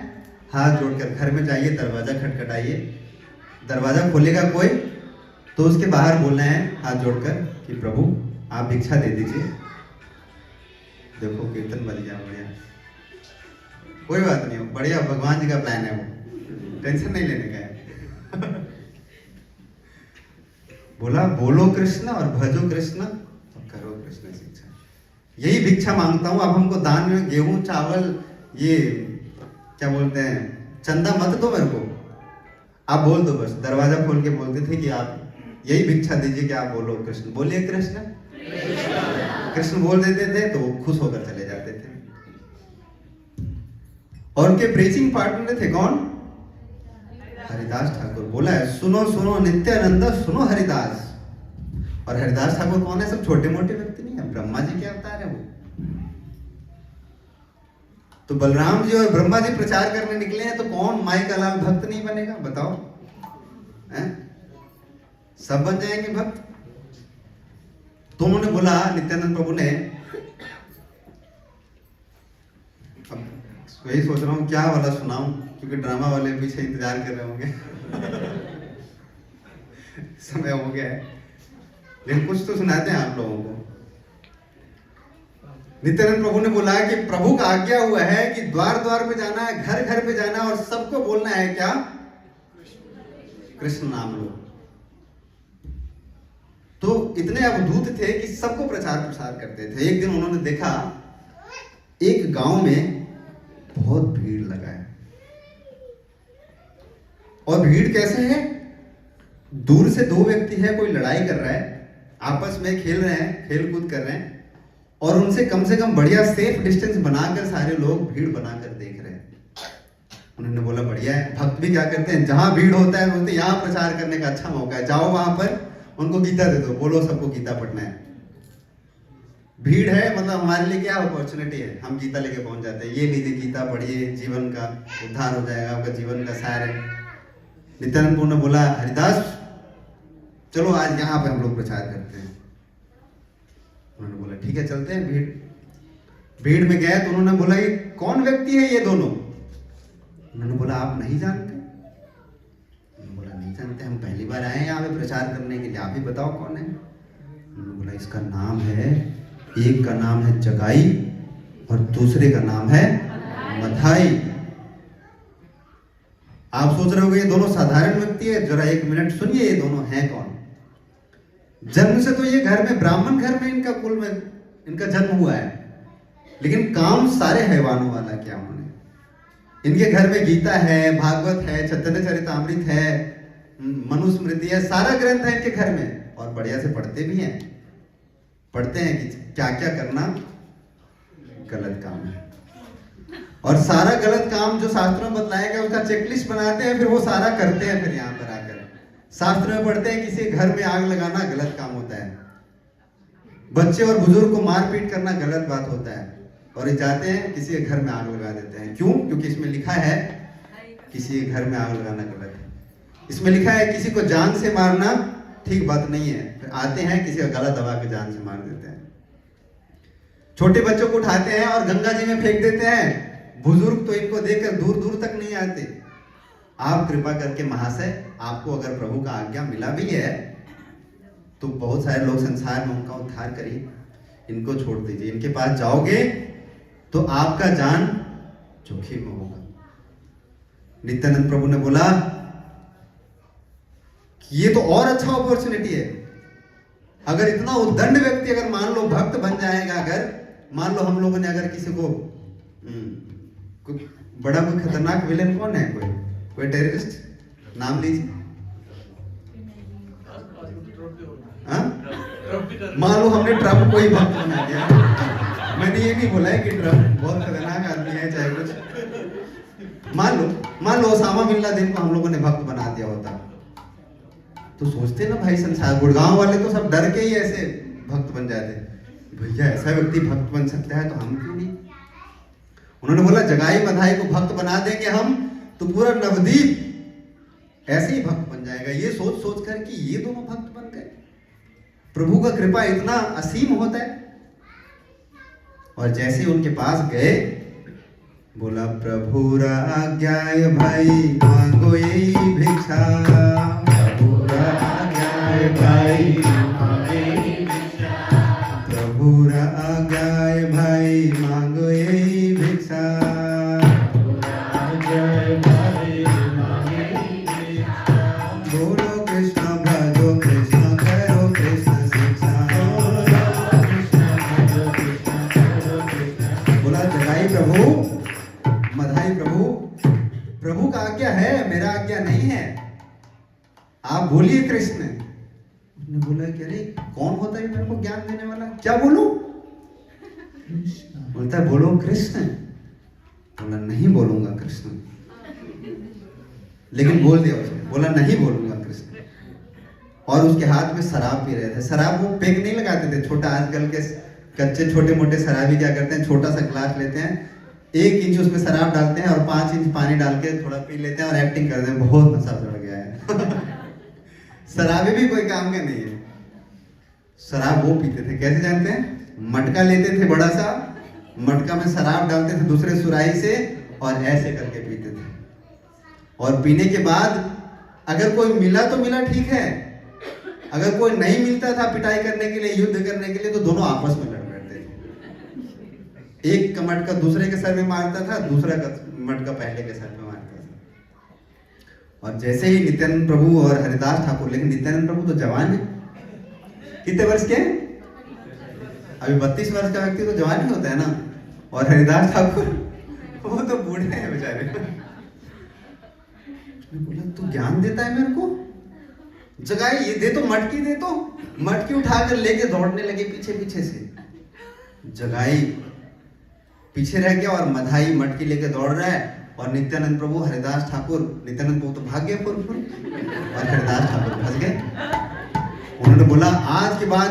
[SPEAKER 1] हाथ जोड़कर घर में जाइए, दरवाजा खटखटाइए, दरवाजा खोलेगा कोई तो उसके बाहर बोलना है हाथ जोड़कर कि प्रभु आप भिक्षा दे दीजिए। देखो कीर्तन बन गया बढ़िया। कोई बात नहीं, हो बढ़िया, भगवान जी का प्लान है, वो टेंशन नहीं लेने का है। बोला बोलो कृष्ण और भजो कृष्ण और करो कृष्ण शिक्षा। यही भिक्षा मांगता हूं। अब हमको दान में गेहूं चावल ये क्या बोलते हैं चंदा मत दो मेरे को, आप बोल दो बस। दरवाजा खोल के बोलते थे कि आप यही भिक्षा दीजिए कि आप बोलो कृष्ण। बोलिए कृष्ण। कृष्ण बोल देते थे तो वो खुश होकर चले जाते थे। और उनके प्रीचिंग पार्टनर थे कौन? हरिदास ठाकुर। बोला है सुनो सुनो नित्यानंद सुनो हरिदास। और हरिदास ठाकुर कौन है? सब छोटे मोटे व्यक्ति नहीं है, ब्रह्मा जी के अवतार है वो। तो बलराम जी और ब्रह्मा जी प्रचार करने निकले हैं तो कौन माई का लाल भक्त नहीं बनेगा? बताओ हैं? सब बन जाएंगे भक्त। तो उन्होंने बोला, नित्यानंद प्रभु ने, अब वही सोच रहा हूँ क्या वाला सुनाऊं, क्योंकि ड्रामा वाले पीछे इंतजार कर रहे होंगे। समय हो गया है, लेकिन कुछ तो सुनाते हैं आप लोगों को। नित्यानंद प्रभु ने बोला कि प्रभु का आज्ञा हुआ है कि द्वार द्वार पे जाना है, घर घर पे जाना है और सबको बोलना है क्या? कृष्ण नाम लो। तो इतने अवधूत थे कि सबको प्रचार प्रसार करते थे। एक दिन उन्होंने देखा एक गांव में बहुत भीड़ लगा है। और भीड़ कैसे है? दूर से दो व्यक्ति है, कोई लड़ाई कर रहा है, आपस में खेल रहे हैं, खेल कूद कर रहे हैं, और उनसे कम से कम बढ़िया सेफ डिस्टेंस बनाकर सारे लोग भीड़ बनाकर देख रहे हैं। उन्होंने बोला बढ़िया है। भक्त भी क्या करते हैं, जहां भीड़ होता है बोलते यहाँ प्रचार करने का अच्छा मौका है, जाओ वहां पर उनको गीता दे दो, बोलो सबको गीता पढ़ना है। भीड़ है मतलब हमारे लिए क्या अपॉर्चुनिटी है, हम गीता लेके पहुंच जाते हैं। ये लीजिए गीता पढ़िए, जीवन का उद्धार हो जाएगा, आपका जीवन का सार है। नित्यानंद प्रभु ने बोला हरिदास चलो आज यहाँ पे हम लोग प्रचार करते हैं। उन्होंने बोला ठीक है चलते हैं। भीड़ में गए तो उन्होंने बोला ये कौन व्यक्ति है ये दोनों? उन्होंने बोला आप नहीं जानते? उन्होंने बोला नहीं जानते, हम पहली बार आए हैं यहाँ पे प्रचार करने के लिए, आप ही बताओ कौन है। उन्होंने बोला इसका नाम है, एक का नाम है जगाई और दूसरे का नाम है मथाई। आप सोच रहे होंगे ये दोनों साधारण व्यक्ति है, जरा एक मिनट सुनिए ये दोनों हैं कौन। जन्म से तो ये घर में ब्राह्मण घर में इनका कुल में इनका जन्म हुआ है, लेकिन काम सारे हैवानों वाला किया उन्होंने। इनके घर में गीता है, भागवत है, चैतन्य चरितामृत है, मनुस्मृति है, सारा ग्रंथ है इनके घर में, और बढ़िया से पढ़ते भी हैं। पढ़ते हैं कि क्या क्या करना गलत काम है। और सारा गलत काम जो शास्त्रों में बतलाया गया उसका चेकलिस्ट बनाते हैं, फिर वो सारा करते हैं। फिर यहाँ पर आकर शास्त्र में पढ़ते हैं किसी घर में आग लगाना गलत काम होता है, बच्चे और बुजुर्ग को मारपीट करना गलत बात होता है, और ये जाते हैं किसी के घर में आग लगा देते हैं। क्यों? क्योंकि इसमें लिखा है किसी के घर में आग लगाना गलत है। इसमें लिखा है किसी को जान से मारना ठीक बात नहीं है, फिर आते हैं किसी का गला दबा के जान से मार देते हैं। छोटे बच्चों को उठाते हैं और गंगा जी में फेंक देते हैं, बुजुर्ग तो इनको देखकर दूर दूर तक नहीं आते। आप कृपा करके महाशय, आपको अगर प्रभु का आज्ञा मिला भी है तो बहुत सारे लोग संसार में उनका उद्धार करिए, इनको छोड़ दीजिए। इनके पास जाओगे तो आपका जान जोखिम में होगा। नित्यानंद प्रभु ने बोला कि ये तो और अच्छा अपॉर्चुनिटी है। अगर इतना उद्दंड व्यक्ति अगर मान लो भक्त बन जाएगा, अगर मान लो हम लोगों ने अगर किसी को बड़ा कोई खतरनाक विलेन कौन है, कोई टेररिस्ट नाम लीजिए, मान लो हमने ट्रम्प को ही भक्त बना दिया। मैंने ये नहीं बोला है कि ट्रम्प बहुत खतरनाक आदमी है चाहे कुछ, मान लो ओसामा बिन लादेन को हम लोगों ने भक्त बना दिया होता, तो सोचते ना भाई संसार गुड़गांव वाले तो सब डर के ही ऐसे भक्त बन जाते, भैया ऐसा व्यक्ति भक्त बन सकता है तो हम क्यों नहीं। उन्होंने बोला जगाई बधाई को भक्त बना देंगे हम तो पूरा नवदीप ऐसे ही भक्त बन जाएगा। ये सोच सोच कर कि ये दोनों भक्त बन गए। प्रभु का कृपा इतना असीम होता है। और जैसे उनके पास गए, बोला प्रभु आज्ञाय भाई मांगो यही भिक्षा, प्रभु आज्ञाय भाई प्रभु आज्ञाय भाई मांगो यही भिक्षा, बोलो कृष्ण भजो कृष्ण करो कृष्ण शिक्षा। बोला जगाई प्रभु मधाई प्रभु, प्रभु का आज्ञा है, मेरा आज्ञा नहीं है, आप बोलिए कृष्ण। उसने बोला कि अरे कौन होता है मेरे को ज्ञान देने वाला, क्या बोलूं? बोलता है बोलो कृष्ण। बोला नहीं बोलूंगा कृष्ण, लेकिन बोल दिया उसने, बोला नहीं बोलूंगा कृष्ण। और उसके हाथ में शराब पी रहे थे। शराब वो पेक नहीं लगाते थे छोटा, आजकल के कच्चे छोटे मोटे शराबी क्या करते हैं, छोटा सा ग्लास लेते हैं, 1 इंच उसमें शराब डालते हैं और 5 इंच पानी डाल के थोड़ा पी लेते हैं और एक्टिंग करते हैं बहुत नशा चढ़ गया है। शराबी भी कोई काम का नहीं है। शराब वो पीते थे, कैसे जानते हैं? मटका लेते थे बड़ा सा, मटका में शराब डालते थे दूसरे सुराही से और ऐसे करके पीते थे। और पीने के बाद अगर कोई मिला तो मिला ठीक है, अगर कोई नहीं मिलता था पिटाई करने के लिए, युद्ध करने के लिए, तो दोनों आपस में लड़ बैठते थे। एक का मटका दूसरे के सर में मारता था, दूसरा का मटका पहले के सर में मारता था। और जैसे ही नित्यानंद प्रभु और हरिदास ठाकुर, लेकिन नित्यानंद प्रभु तो जवान है, कितने वर्ष के? अभी 32 वर्ष का व्यक्ति तो जवान ही होता है ना। और हरिदास ठाकुर वो तो बूढ़े हैं बेचारे। उसने बोला तू ज्ञान देता है मेरे को, जगाई ये दे तो, मटकी दे तो। मटकी उठाकर लेके दौड़ने लगे पीछे पीछे से। जगाई पीछे रह गया और मधाई मटकी लेके दौड़ रहा है, और नित्यानंद प्रभु हरिदास ठाकुर, नित्यानंद प्रभु तो भाग गए फुर और हरिदास ठाकुर फंस गए। उन्होंने बोला आज के बाद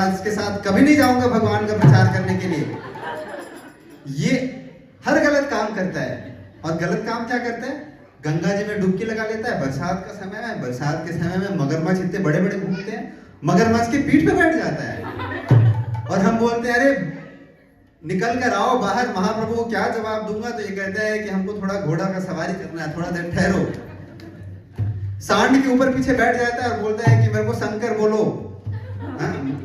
[SPEAKER 1] इसके साथ कभी नहीं जाऊंगा भगवान का प्रचार करने के लिए। ये हर गलत काम करता है। और गलत काम क्या करता है? गंगा जी में डुबकी लगा लेता है बरसात का समय है। बरसात के समय में मगरमच्छ इतने बड़े बड़े घूमते हैं, मगरमच्छ के पीठ पे बैठ जाता है। और हम बोलते हैं अरे निकल कर आओ बाहर, महाप्रभु को क्या जवाब दूंगा? तो ये कहता है कि हमको थोड़ा घोड़ा का सवारी करना है, थोड़ा देर ठहरो। सांड के ऊपर पीछे बैठ जाता है और बोलता है कि मेरे को शंकर बोलो,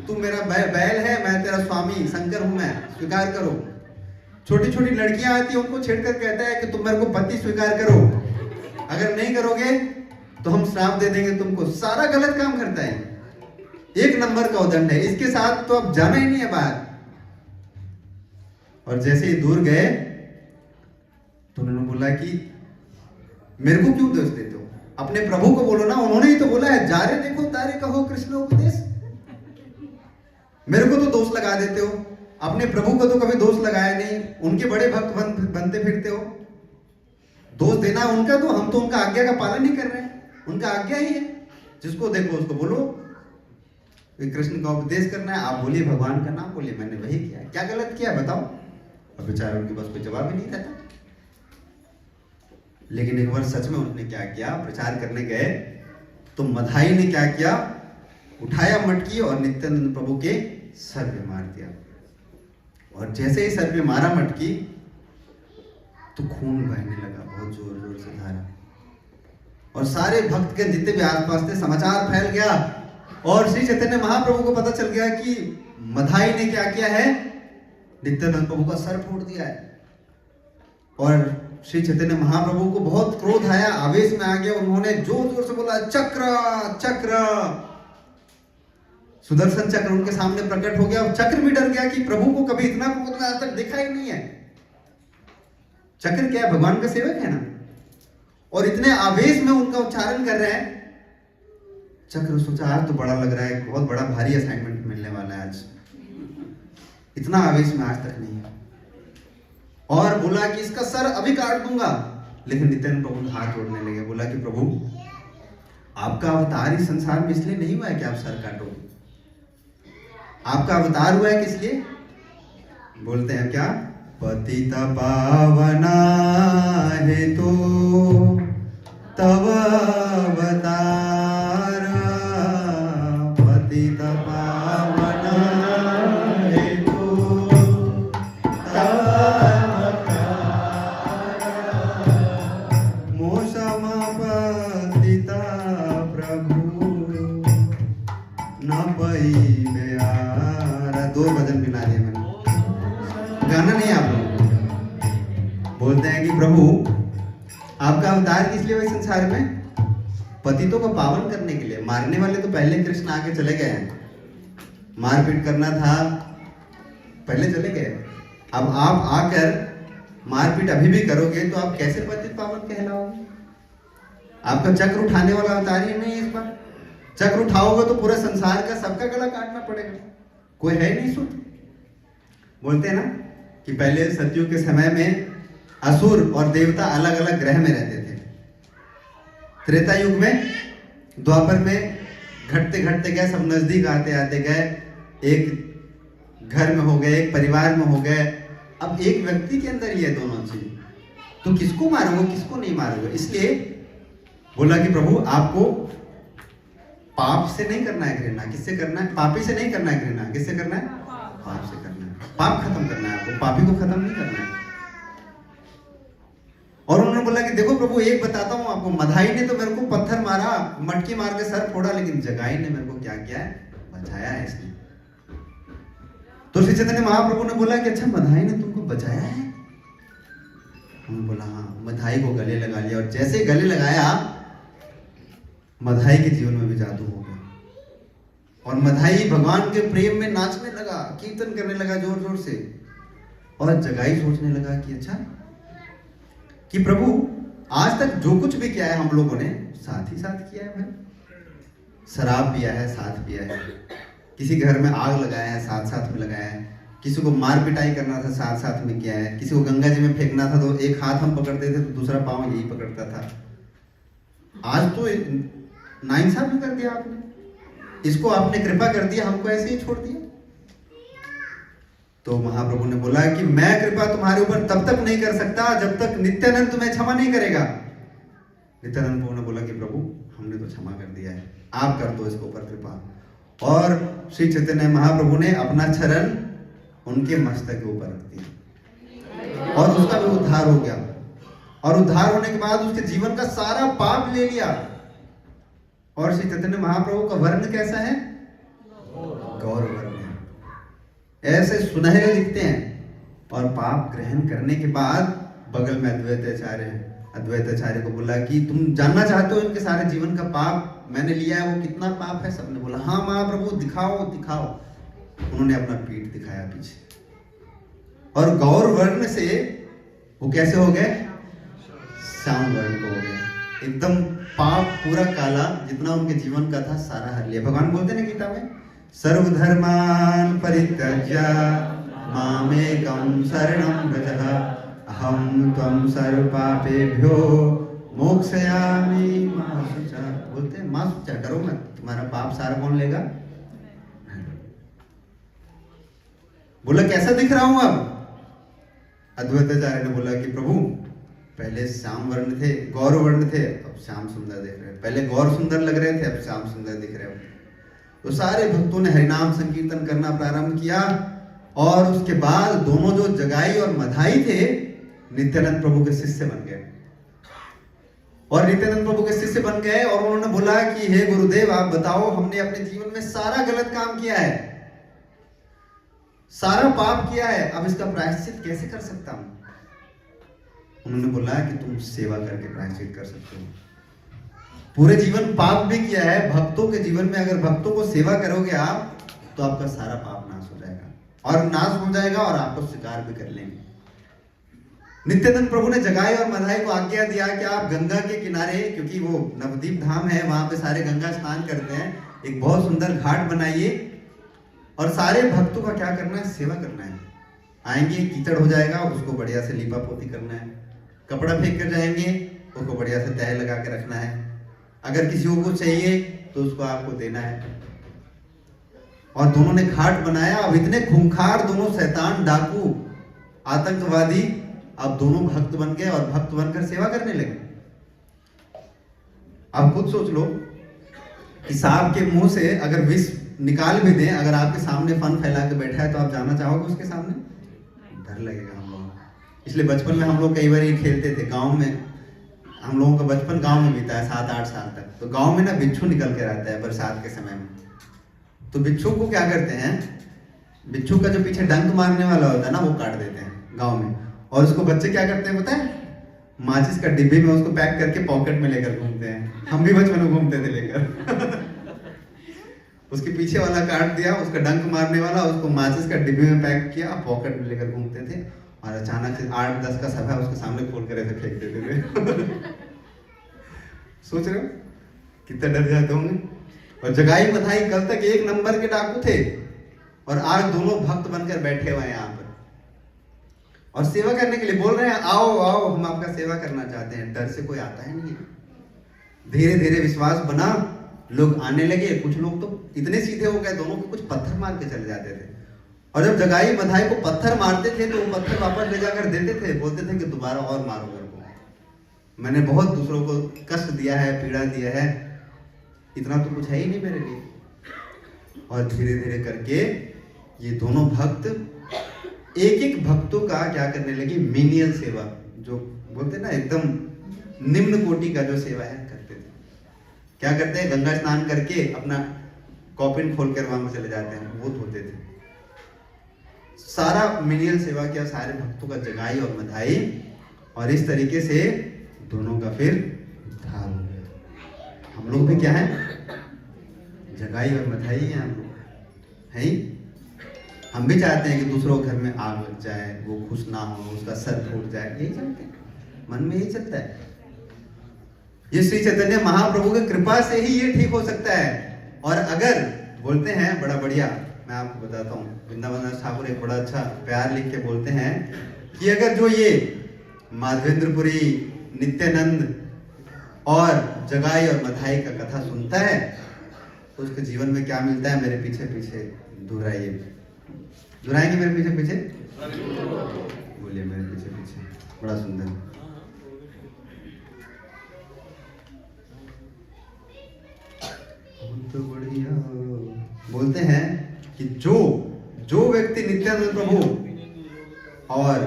[SPEAKER 1] तू मेरा बैल है, मैं तेरा स्वामी शंकर हूं, मैं स्वीकार करो। छोटी छोटी लड़कियां आती है, उनको छेड़कर कहता है कि तुम मेरे को पति स्वीकार करो, अगर नहीं करोगे तो हम श्राप दे देंगे तुमको। सारा गलत काम करता है, 1 नंबर का उदंड है। इसके साथ तो अब जाना ही नहीं है बाहर। और जैसे ही दूर गए तो उन्होंने बोला कि मेरे को क्यों दोष देते हो, अपने प्रभु को बोलो ना। उन्होंने ही तो बोला है जा रे देखो तारे कहो कृष्ण उपदेश, मेरे को तो दोष लगा देते हो। अपने प्रभु को तो कभी दोष लगाया नहीं, उनके बड़े भक्त बनते फिरते हो। दोष देना उनका, तो हम तो उनका आज्ञा का पालन नहीं कर रहे हैं, उनका आज्ञा ही है, जिसको देखो उसको बोलो, कृष्ण का उपदेश करना है, आप बोलिए भगवान का नाम बोलिए, मैंने वही किया, क्या गलत किया बताओ। और बेचारे उनके पास कोई जवाब ही नहीं रहता। लेकिन एक बार सच में उन्होंने क्या किया, प्रचार करने गए तो मधाई ने क्या किया, उठाया मटकी और नित्यानंद प्रभु के सर पे मार दिया। और जैसे ही सर पे मारा मटकी तो खून बहने लगा, बहुत जोर जोर से धारा। और सारे भक्त के जितने भी आसपास थे, समाचार फैल गया और श्री चैतन्य महाप्रभु को पता चल गया कि मधाई ने क्या किया है, नित्यानंद प्रभु का सर फोड़ दिया है। और श्री चैतन्य महाप्रभु को बहुत क्रोध आया, आवेश में आ गया, उन्होंने जोर जोर से बोला चक्र चक्र। सुदर्शन चक्र उनके सामने प्रकट हो गया और चक्र भी डर गया कि प्रभु को कभी इतना क्रोध में आज तक देखा ही नहीं है। चक्र क्या है, भगवान का सेवक है ना, और इतने आवेश में उनका उच्चारण कर रहे हैं। चक्र सोचा आज तो बड़ा लग रहा है, बहुत बड़ा भारी असाइनमेंट मिलने वाला है आज, इतना आवेश में आज तक नहीं है। और बोला कि इसका सर अभी काट दूंगा। लेकिन नित्यानंद प्रभु हाथ जोड़ने लगे, बोला कि प्रभु आपका अवतार इस संसार में इसलिए नहीं हुआ है कि आप सर काटोगे, आपका अवतार हुआ है किस लिए? बोलते हैं क्या, पतित पावना हेतु तव अवतार, पतित पावना हेतु तव मोसम पतिता प्रभु न पई बेयार। दो भजन बिना दिए मैंने, गाना नहीं आप लोग। बोलते हैं कि प्रभु आपका अवतार किस लिए हुआ इस संसार में? पतितों को पावन करने के लिए। मारने वाले तो पहले कृष्ण आके चले गए हैं, मारपीट करना था पहले चले गए। अब आप आकर मारपीट अभी भी करोगे तो आप कैसे पतित पावन कहलाओगे? आपका चक्र उठाने वाला अवतार ही नहीं है इस बार। चक्र उठाओगे तो पूरे संसार का सबका गला काटना पड़ेगा, कोई है नहीं शुद्ध। बोलते हैं ना कि पहले सतयुग के समय में असुर और देवता अलग अलग ग्रह में रहते थे। त्रेता युग में, द्वापर में घटते घटते गए, सब नजदीक आते आते गए, एक घर में हो गए, एक परिवार में हो गए। अब एक व्यक्ति के अंदर ही है दोनों चीज, तो किसको मारोगे किसको नहीं मारोगे? इसलिए बोला कि प्रभु आपको पाप से नहीं करना है घृणा, किससे करना है? पापी से नहीं करना है घृणा, किससे करना है? पाप से करना है। पाप खत्म करना है आपको, पापी को खत्म नहीं करना है। और उन्होंने बोला कि देखो प्रभु एक बताता हूं आपको, मधाई ने तो मेरे को पत्थर मारा, मटकी मार के सर फोड़ा, लेकिन जगाई ने मेरे को क्या किया है, बचाया है इसने। तो श्री चैतन्य महाप्रभु ने बोला कि अच्छा मधाई ने तुमको बचाया है? उन्होंने बोला हाँ। मधाई को गले लगा लिया, और जैसे गले लगाया मधाई के जीवन में भी जादू हो गया, और मधाई भगवान के प्रेम में नाचने लगा, कीर्तन करने लगा जोर जोर से। और जगाई सोचने लगा कि अच्छा कि प्रभु आज तक जो कुछ भी किया है हम लोगों ने साथ ही साथ किया है भाई। शराब पिया है साथ पिया है, किसी घर में आग लगाया है साथ साथ में लगाया है, किसी को मार पिटाई करना था साथ साथ में किया है, किसी को गंगा जी में फेंकना था तो एक हाथ हम पकड़ते थे तो दूसरा पांव यही पकड़ता था। आज तो नाइंसाफी कर दिया आपने, इसको आपने कृपा कर दिया, हमको ऐसे ही छोड़ दिया। तो महाप्रभु ने बोला कि मैं कृपा तुम्हारे ऊपर तब तक नहीं कर सकता जब तक नित्यानंद तुम्हें क्षमा नहीं करेगा। नित्यानंद प्रभु ने बोला कि प्रभु हमने तो क्षमा कर दिया है, आप कर दो इसके ऊपर कृपा। और श्री चैतन्य महाप्रभु ने अपना चरण उनके मस्तक के ऊपर रख दिया और उसका भी उद्धार हो गया। और उद्धार होने के बाद उसके जीवन का सारा पाप ले लिया। और श्री चैतन्य महाप्रभु का वर्ण कैसा है? गौर वर्ण है, ऐसे सुनहरे दिखते हैं। और पाप ग्रहण करने के बाद बगल में अद्वैताचार्य है, अद्वैताचार्य को बोला कि तुम जानना चाहते हो इनके सारे जीवन का पाप मैंने लिया है, वो कितना पाप है? सबने बोला हाँ महाप्रभु दिखाओ दिखाओ। उन्होंने अपना पीठ दिखाया पीछे, और गौर वर्ण से वो कैसे हो गए? श्याम वर्ण को हो गए, एकदम पाप पूरा काला जितना उनके जीवन का था सारा हर लिया। भगवान बोलते ना गीता में, सर्वधर्मान परित्यज्य त्वं शरणं व्रजः अहं त्वं सर्वपापेभ्यो मोक्षयामि मा शुचा। बोलते हैं माँ शुचा, डरो मत, तुम्हारा पाप सारा कौन लेगा? बोला कैसा दिख रहा हूं अब? अद्वैताचार्य ने बोला कि प्रभु पहले श्याम वर्ण थे, गौर वर्ण थे, अब श्याम सुंदर दिख रहे हैं। पहले गौर सुंदर लग रहे थे, अब श्याम सुंदर दिख रहे हो। तो सारे भक्तों ने हरिनाम संकीर्तन करना प्रारंभ किया और उसके बाद दोनों जो जगाई और मधाई थे नित्यानंद प्रभु के शिष्य बन गए। और नित्यानंद प्रभु के शिष्य बन गए और उन्होंने बोला कि हे गुरुदेव आप बताओ, हमने अपने जीवन में सारा गलत काम किया है, सारा पाप किया है, अब इसका प्रायश्चित कैसे कर सकता हूं? उन्होंने बोला कि तुम सेवा करके प्रायश्चित कर सकते हो। पूरे जीवन पाप भी किया है, भक्तों के जीवन में अगर भक्तों को सेवा करोगे आप तो आपका सारा पाप नाश हो जाएगा और नाश हो जाएगा और आपको स्वीकार भी कर लेंगे। नित्यानंद प्रभु ने जगाई और मधाई को आज्ञा दिया कि आप गंगा के किनारे, क्योंकि वो नवदीप धाम है, वहां पे सारे गंगा स्नान करते हैं, एक बहुत सुंदर घाट बनाइए और सारे भक्तों का क्या करना है? सेवा करना है। आएंगे, कीचड़ हो जाएगा, उसको बढ़िया से लीपा पोती करना है, कपड़ा फेंक कर जाएंगे, उसको बढ़िया से तह लगा के रखना है, अगर किसी को चाहिए तो उसको आपको देना है। और दोनों ने घाट बनाया। अब इतने खूंखार दोनों शैतान, डाकू, आतंकवादी अब दोनों भक्त बन गए और भक्त बनकर सेवा करने लगे। अब खुद सोच लो कि सांप के मुंह से अगर विष निकाल भी दें, अगर आपके सामने फन फैला के बैठा है तो आप जाना चाहोगे उसके सामने? डर लगेगा हम लोग। इसलिए बचपन में हम लोग कई बार ये खेलते थे गांव में। हम लोगों का बचपन गांव में बीता है 7-8 साल तक। तो गांव में ना बिच्छू निकल के रहता है बरसात के समय में। तो बिच्छू को क्या करते हैं, बिच्छू का जो पीछे डंक मारने वाला होता है ना, वो काट देते हैं गांव में। और उसको बच्चे क्या करते हैं पता है? माचिस का डिब्बे में उसको पैक करके पॉकेट में लेकर घूमते हैं। हम भी बचपन में घूमते थे लेकर उसके पीछे वाला काट दिया, उसका डंक मारने वाला, उसको माचिस का डिब्बे में पैक किया, पॉकेट में लेकर घूमते थे। और अचानक से 8-10 का सभा उसके सामने खोल कर ऐसे फेंक देते थे सोच रहे हो कितना डर जाते होंगे। और जगाई मधाई कल तक एक नंबर के डाकू थे और आज दोनों भक्त बनकर बैठे हुए हैं यहाँ पर और सेवा करने के लिए बोल रहे हैं, आओ आओ हम आपका सेवा करना चाहते हैं। डर से कोई आता है नहीं। धीरे धीरे विश्वास बना, लोग आने लगे। कुछ लोग तो इतने सीधे हो गए, दोनों को कुछ पत्थर मार के चले जाते थे। और जब जगाई मधाई को पत्थर मारते थे तो वो पत्थर वापस ले जाकर देते थे, बोलते थे कि दोबारा और मारो मेरे को, मैंने बहुत दूसरों को कष्ट दिया है, पीड़ा दिया है, इतना तो कुछ है ही नहीं मेरे लिए। और धीरे धीरे करके ये दोनों भक्त एक एक भक्तों का क्या करने लगे? मेनियल सेवा, जो बोलते ना एकदम निम्न कोटि का जो सेवा है करते थे। क्या करते हैं? गंगा स्नान करके अपना कॉपिन खोलकर वहां में चले जाते हैं, वो धोते थे। सारा मेनियल सेवा किया सारे भक्तों का जगाई और मधाई, और इस तरीके से दोनों का फिर उद्धार हो गया। हम लोग भी क्या है? जगाई और मधाई है हम लोग, है ही। हम भी चाहते हैं कि दूसरों के घर में आग लग जाए, वो खुश ना हो, उसका सर फूट जाए, यही चाहते हैं, मन में यही चलता है। ये श्री चैतन्य महाप्रभु की कृपा से ही ये ठीक हो सकता है। और अगर बोलते हैं बड़ा बढ़िया, मैं आपको बताता हूँ, वृंदावन दास ठाकुर एक बड़ा अच्छा प्यार लिख के बोलते हैं कि अगर जो ये माधवेंद्रपुरी, नित्यानंद और जगाई और मधाई का कथा सुनता है तो उसके जीवन में क्या मिलता है? मेरे पीछे पीछे दोहराइए, दोहराएंगे मेरे पीछे पीछे, बोलिए मेरे पीछे पीछे, बड़ा सुंदर। तो बढ़िया बोलते हैं कि जो व्यक्ति नित्यानंद प्रभु और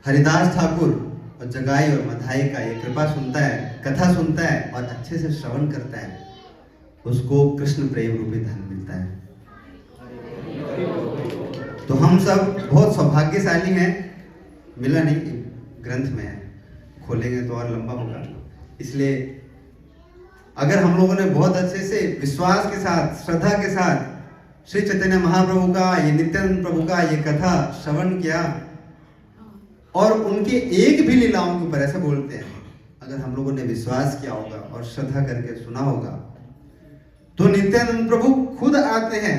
[SPEAKER 1] हरिदास ठाकुर और जगाई और मधाई का ये कृपा सुनता है, कथा सुनता है और अच्छे से श्रवण करता है, उसको कृष्ण प्रेम रूपी धन मिलता है। तो हम सब बहुत सौभाग्यशाली हैं। मिला नहीं, ग्रंथ में है, खोलेंगे तो और लंबा होगा। इसलिए अगर हम लोगों ने बहुत अच्छे से विश्वास के साथ, श्रद्धा के साथ श्री चैतन्य महाप्रभु का, ये नित्यानंद प्रभु का ये कथा श्रवण किया और उनके एक भी लीलाओं के ऊपर, ऐसे बोलते हैं, अगर हम लोगों ने विश्वास किया होगा और श्रद्धा करके सुना होगा तो नित्यानंद प्रभु खुद आते हैं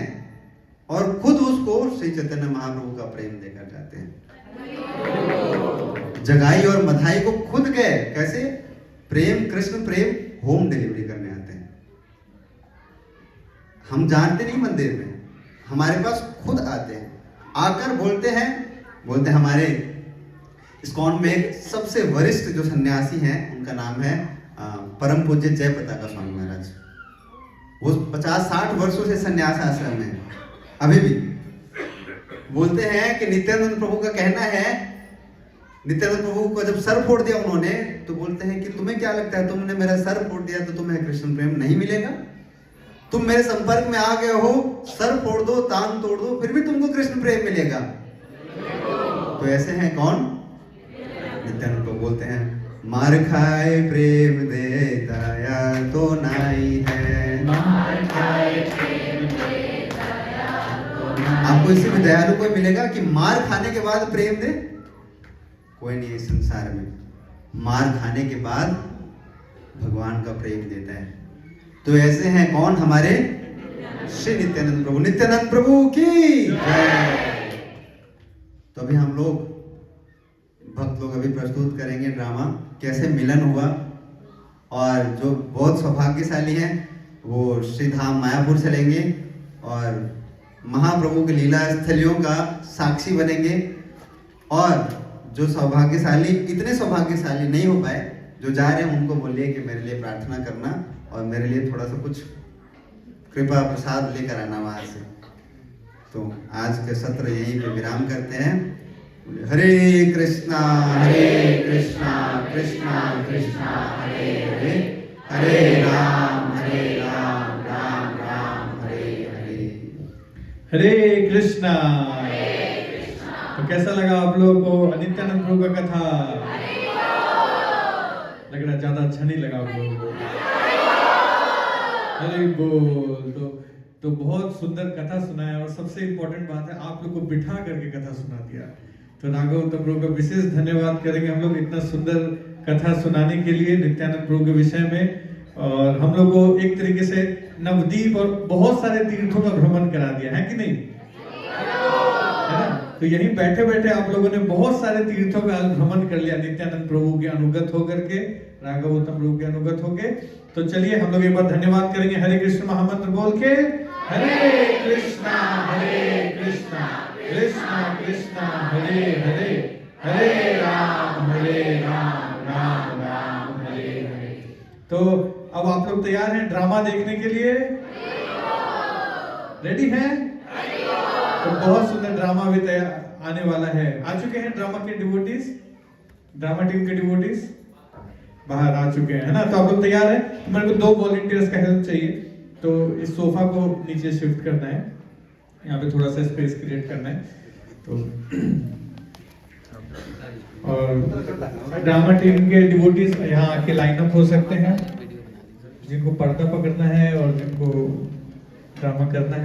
[SPEAKER 1] और खुद उसको श्री चैतन्य महाप्रभु का प्रेम देकर जाते हैं। जगाई और मधाई को खुद गए, कैसे? प्रेम, कृष्ण प्रेम होम डिलीवरी करने आते हैं। हम जानते नहीं मंदिर में, हमारे पास खुद आते हैं, आकर बोलते हैं हमारे इस्कॉन में एक सबसे वरिष्ठ जो सन्यासी हैं, उनका नाम है परम पूज्य जय पताका स्वामी महाराज। वो 50-60 वर्षों से सन्यास आश्रम में अभी भी बोलते हैं कि नित्यानंद प्रभु का कहना है, नित्यानंद प्रभु को जब सर फोड़ दिया उन्होंने, तो बोलते हैं कि तुम्हें क्या लगता है, तुमने मेरा सर फोड़ दिया तो तुम्हें कृष्ण प्रेम नहीं मिलेगा? तुम मेरे संपर्क में आ गए हो, सर फोड़ दो, टांग तोड़ दो, फिर भी तुमको कृष्ण प्रेम मिलेगा। तो ऐसे हैं कौन? नित्यानंद प्रभु बोलते हैं, मार खाए प्रेम देता या तो नाई है, मार खाए प्रेम देता या तो नाई। आपको इससे भी दयालु कोई मिलेगा कि मार खाने के बाद प्रेम दे? कोई नहीं इस संसार में। मार खाने के बाद भगवान का प्रेम देता है। तो ऐसे हैं कौन? हमारे श्री नित्यानंद प्रभु। नित्यानंद प्रभु की जय। तो अभी हम लोग भक्त लोग अभी प्रस्तुत करेंगे ड्रामा, कैसे मिलन हुआ। और जो बहुत सौभाग्यशाली हैं वो श्री धाम मायापुर चलेंगे और महाप्रभु की लीला स्थलियों का साक्षी बनेंगे। और जो सौभाग्यशाली, इतने सौभाग्यशाली नहीं हो पाए, जो जा रहे हैं उनको बोलिए कि मेरे लिए प्रार्थना करना और मेरे लिए थोड़ा सा कुछ कृपा प्रसाद लेकर आना वहां से। तो आज के सत्र यहीं पे विराम करते हैं। हरे कृष्णा कृष्णा कृष्णा हरे हरे, हरे राम राम राम हरे हरे।
[SPEAKER 2] हरे कृष्णा। तो कैसा लगा आप लोगों को नित्यानंद प्रभु का कथा? लग रहा ज्यादा अच्छा नहीं लगा आप लोगों को? हरे बोल। तो बहुत सुंदर कथा सुनाया और सबसे इम्पोर्टेंट बात है आप लोग को बिठा करके कथा सुना दिया। तो राघवोत्तम प्रभु का विशेष धन्यवाद करेंगे हम लोग इतना सुंदर कथा सुनाने के लिए नित्यानंद प्रभु के विषय में। और हम लोग को एक तरीके से नवद्वीप और बहुत सारे तीर्थों का भ्रमण करा दिया है कि नहीं? है ना? तो यहीं बैठे बैठे आप लोगों ने बहुत सारे तीर्थों का भ्रमण कर लिया नित्यानंद प्रभु के अनुगत होकर के, राघवोत्तम प्रभु के अनुगत होके। तो चलिए हम लोग एक बार धन्यवाद करेंगे हरे कृष्ण महामंत्र बोल के। हरे कृष्णा कृष्णा कृष्णा हरे हरे, हरे राम राम राम हरे हरे। तो अब आप लोग तैयार हैं ड्रामा देखने के लिए? रेडी हैं? तो बहुत सुंदर ड्रामा भी तैयार आने वाला है। आ चुके हैं ड्रामा के डिवोटीज, ड्रामा टीम के डिवोटीज बाहर आ चुके हैं, है ना? तो आप लोग तैयार हैं? तो मेरे को 2 वॉलंटियर्स का हेल्प चाहिए। तो इस सोफा को नीचे शिफ्ट करना है, यहाँ पे थोड़ा सा स्पेस क्रिएट करना है। तो और ड्रामा टीम के डिवोटीज यहाँ आके लाइन अप हो सकते हैं, जिनको पर्दा पकड़ना है और जिनको ड्रामा करना है।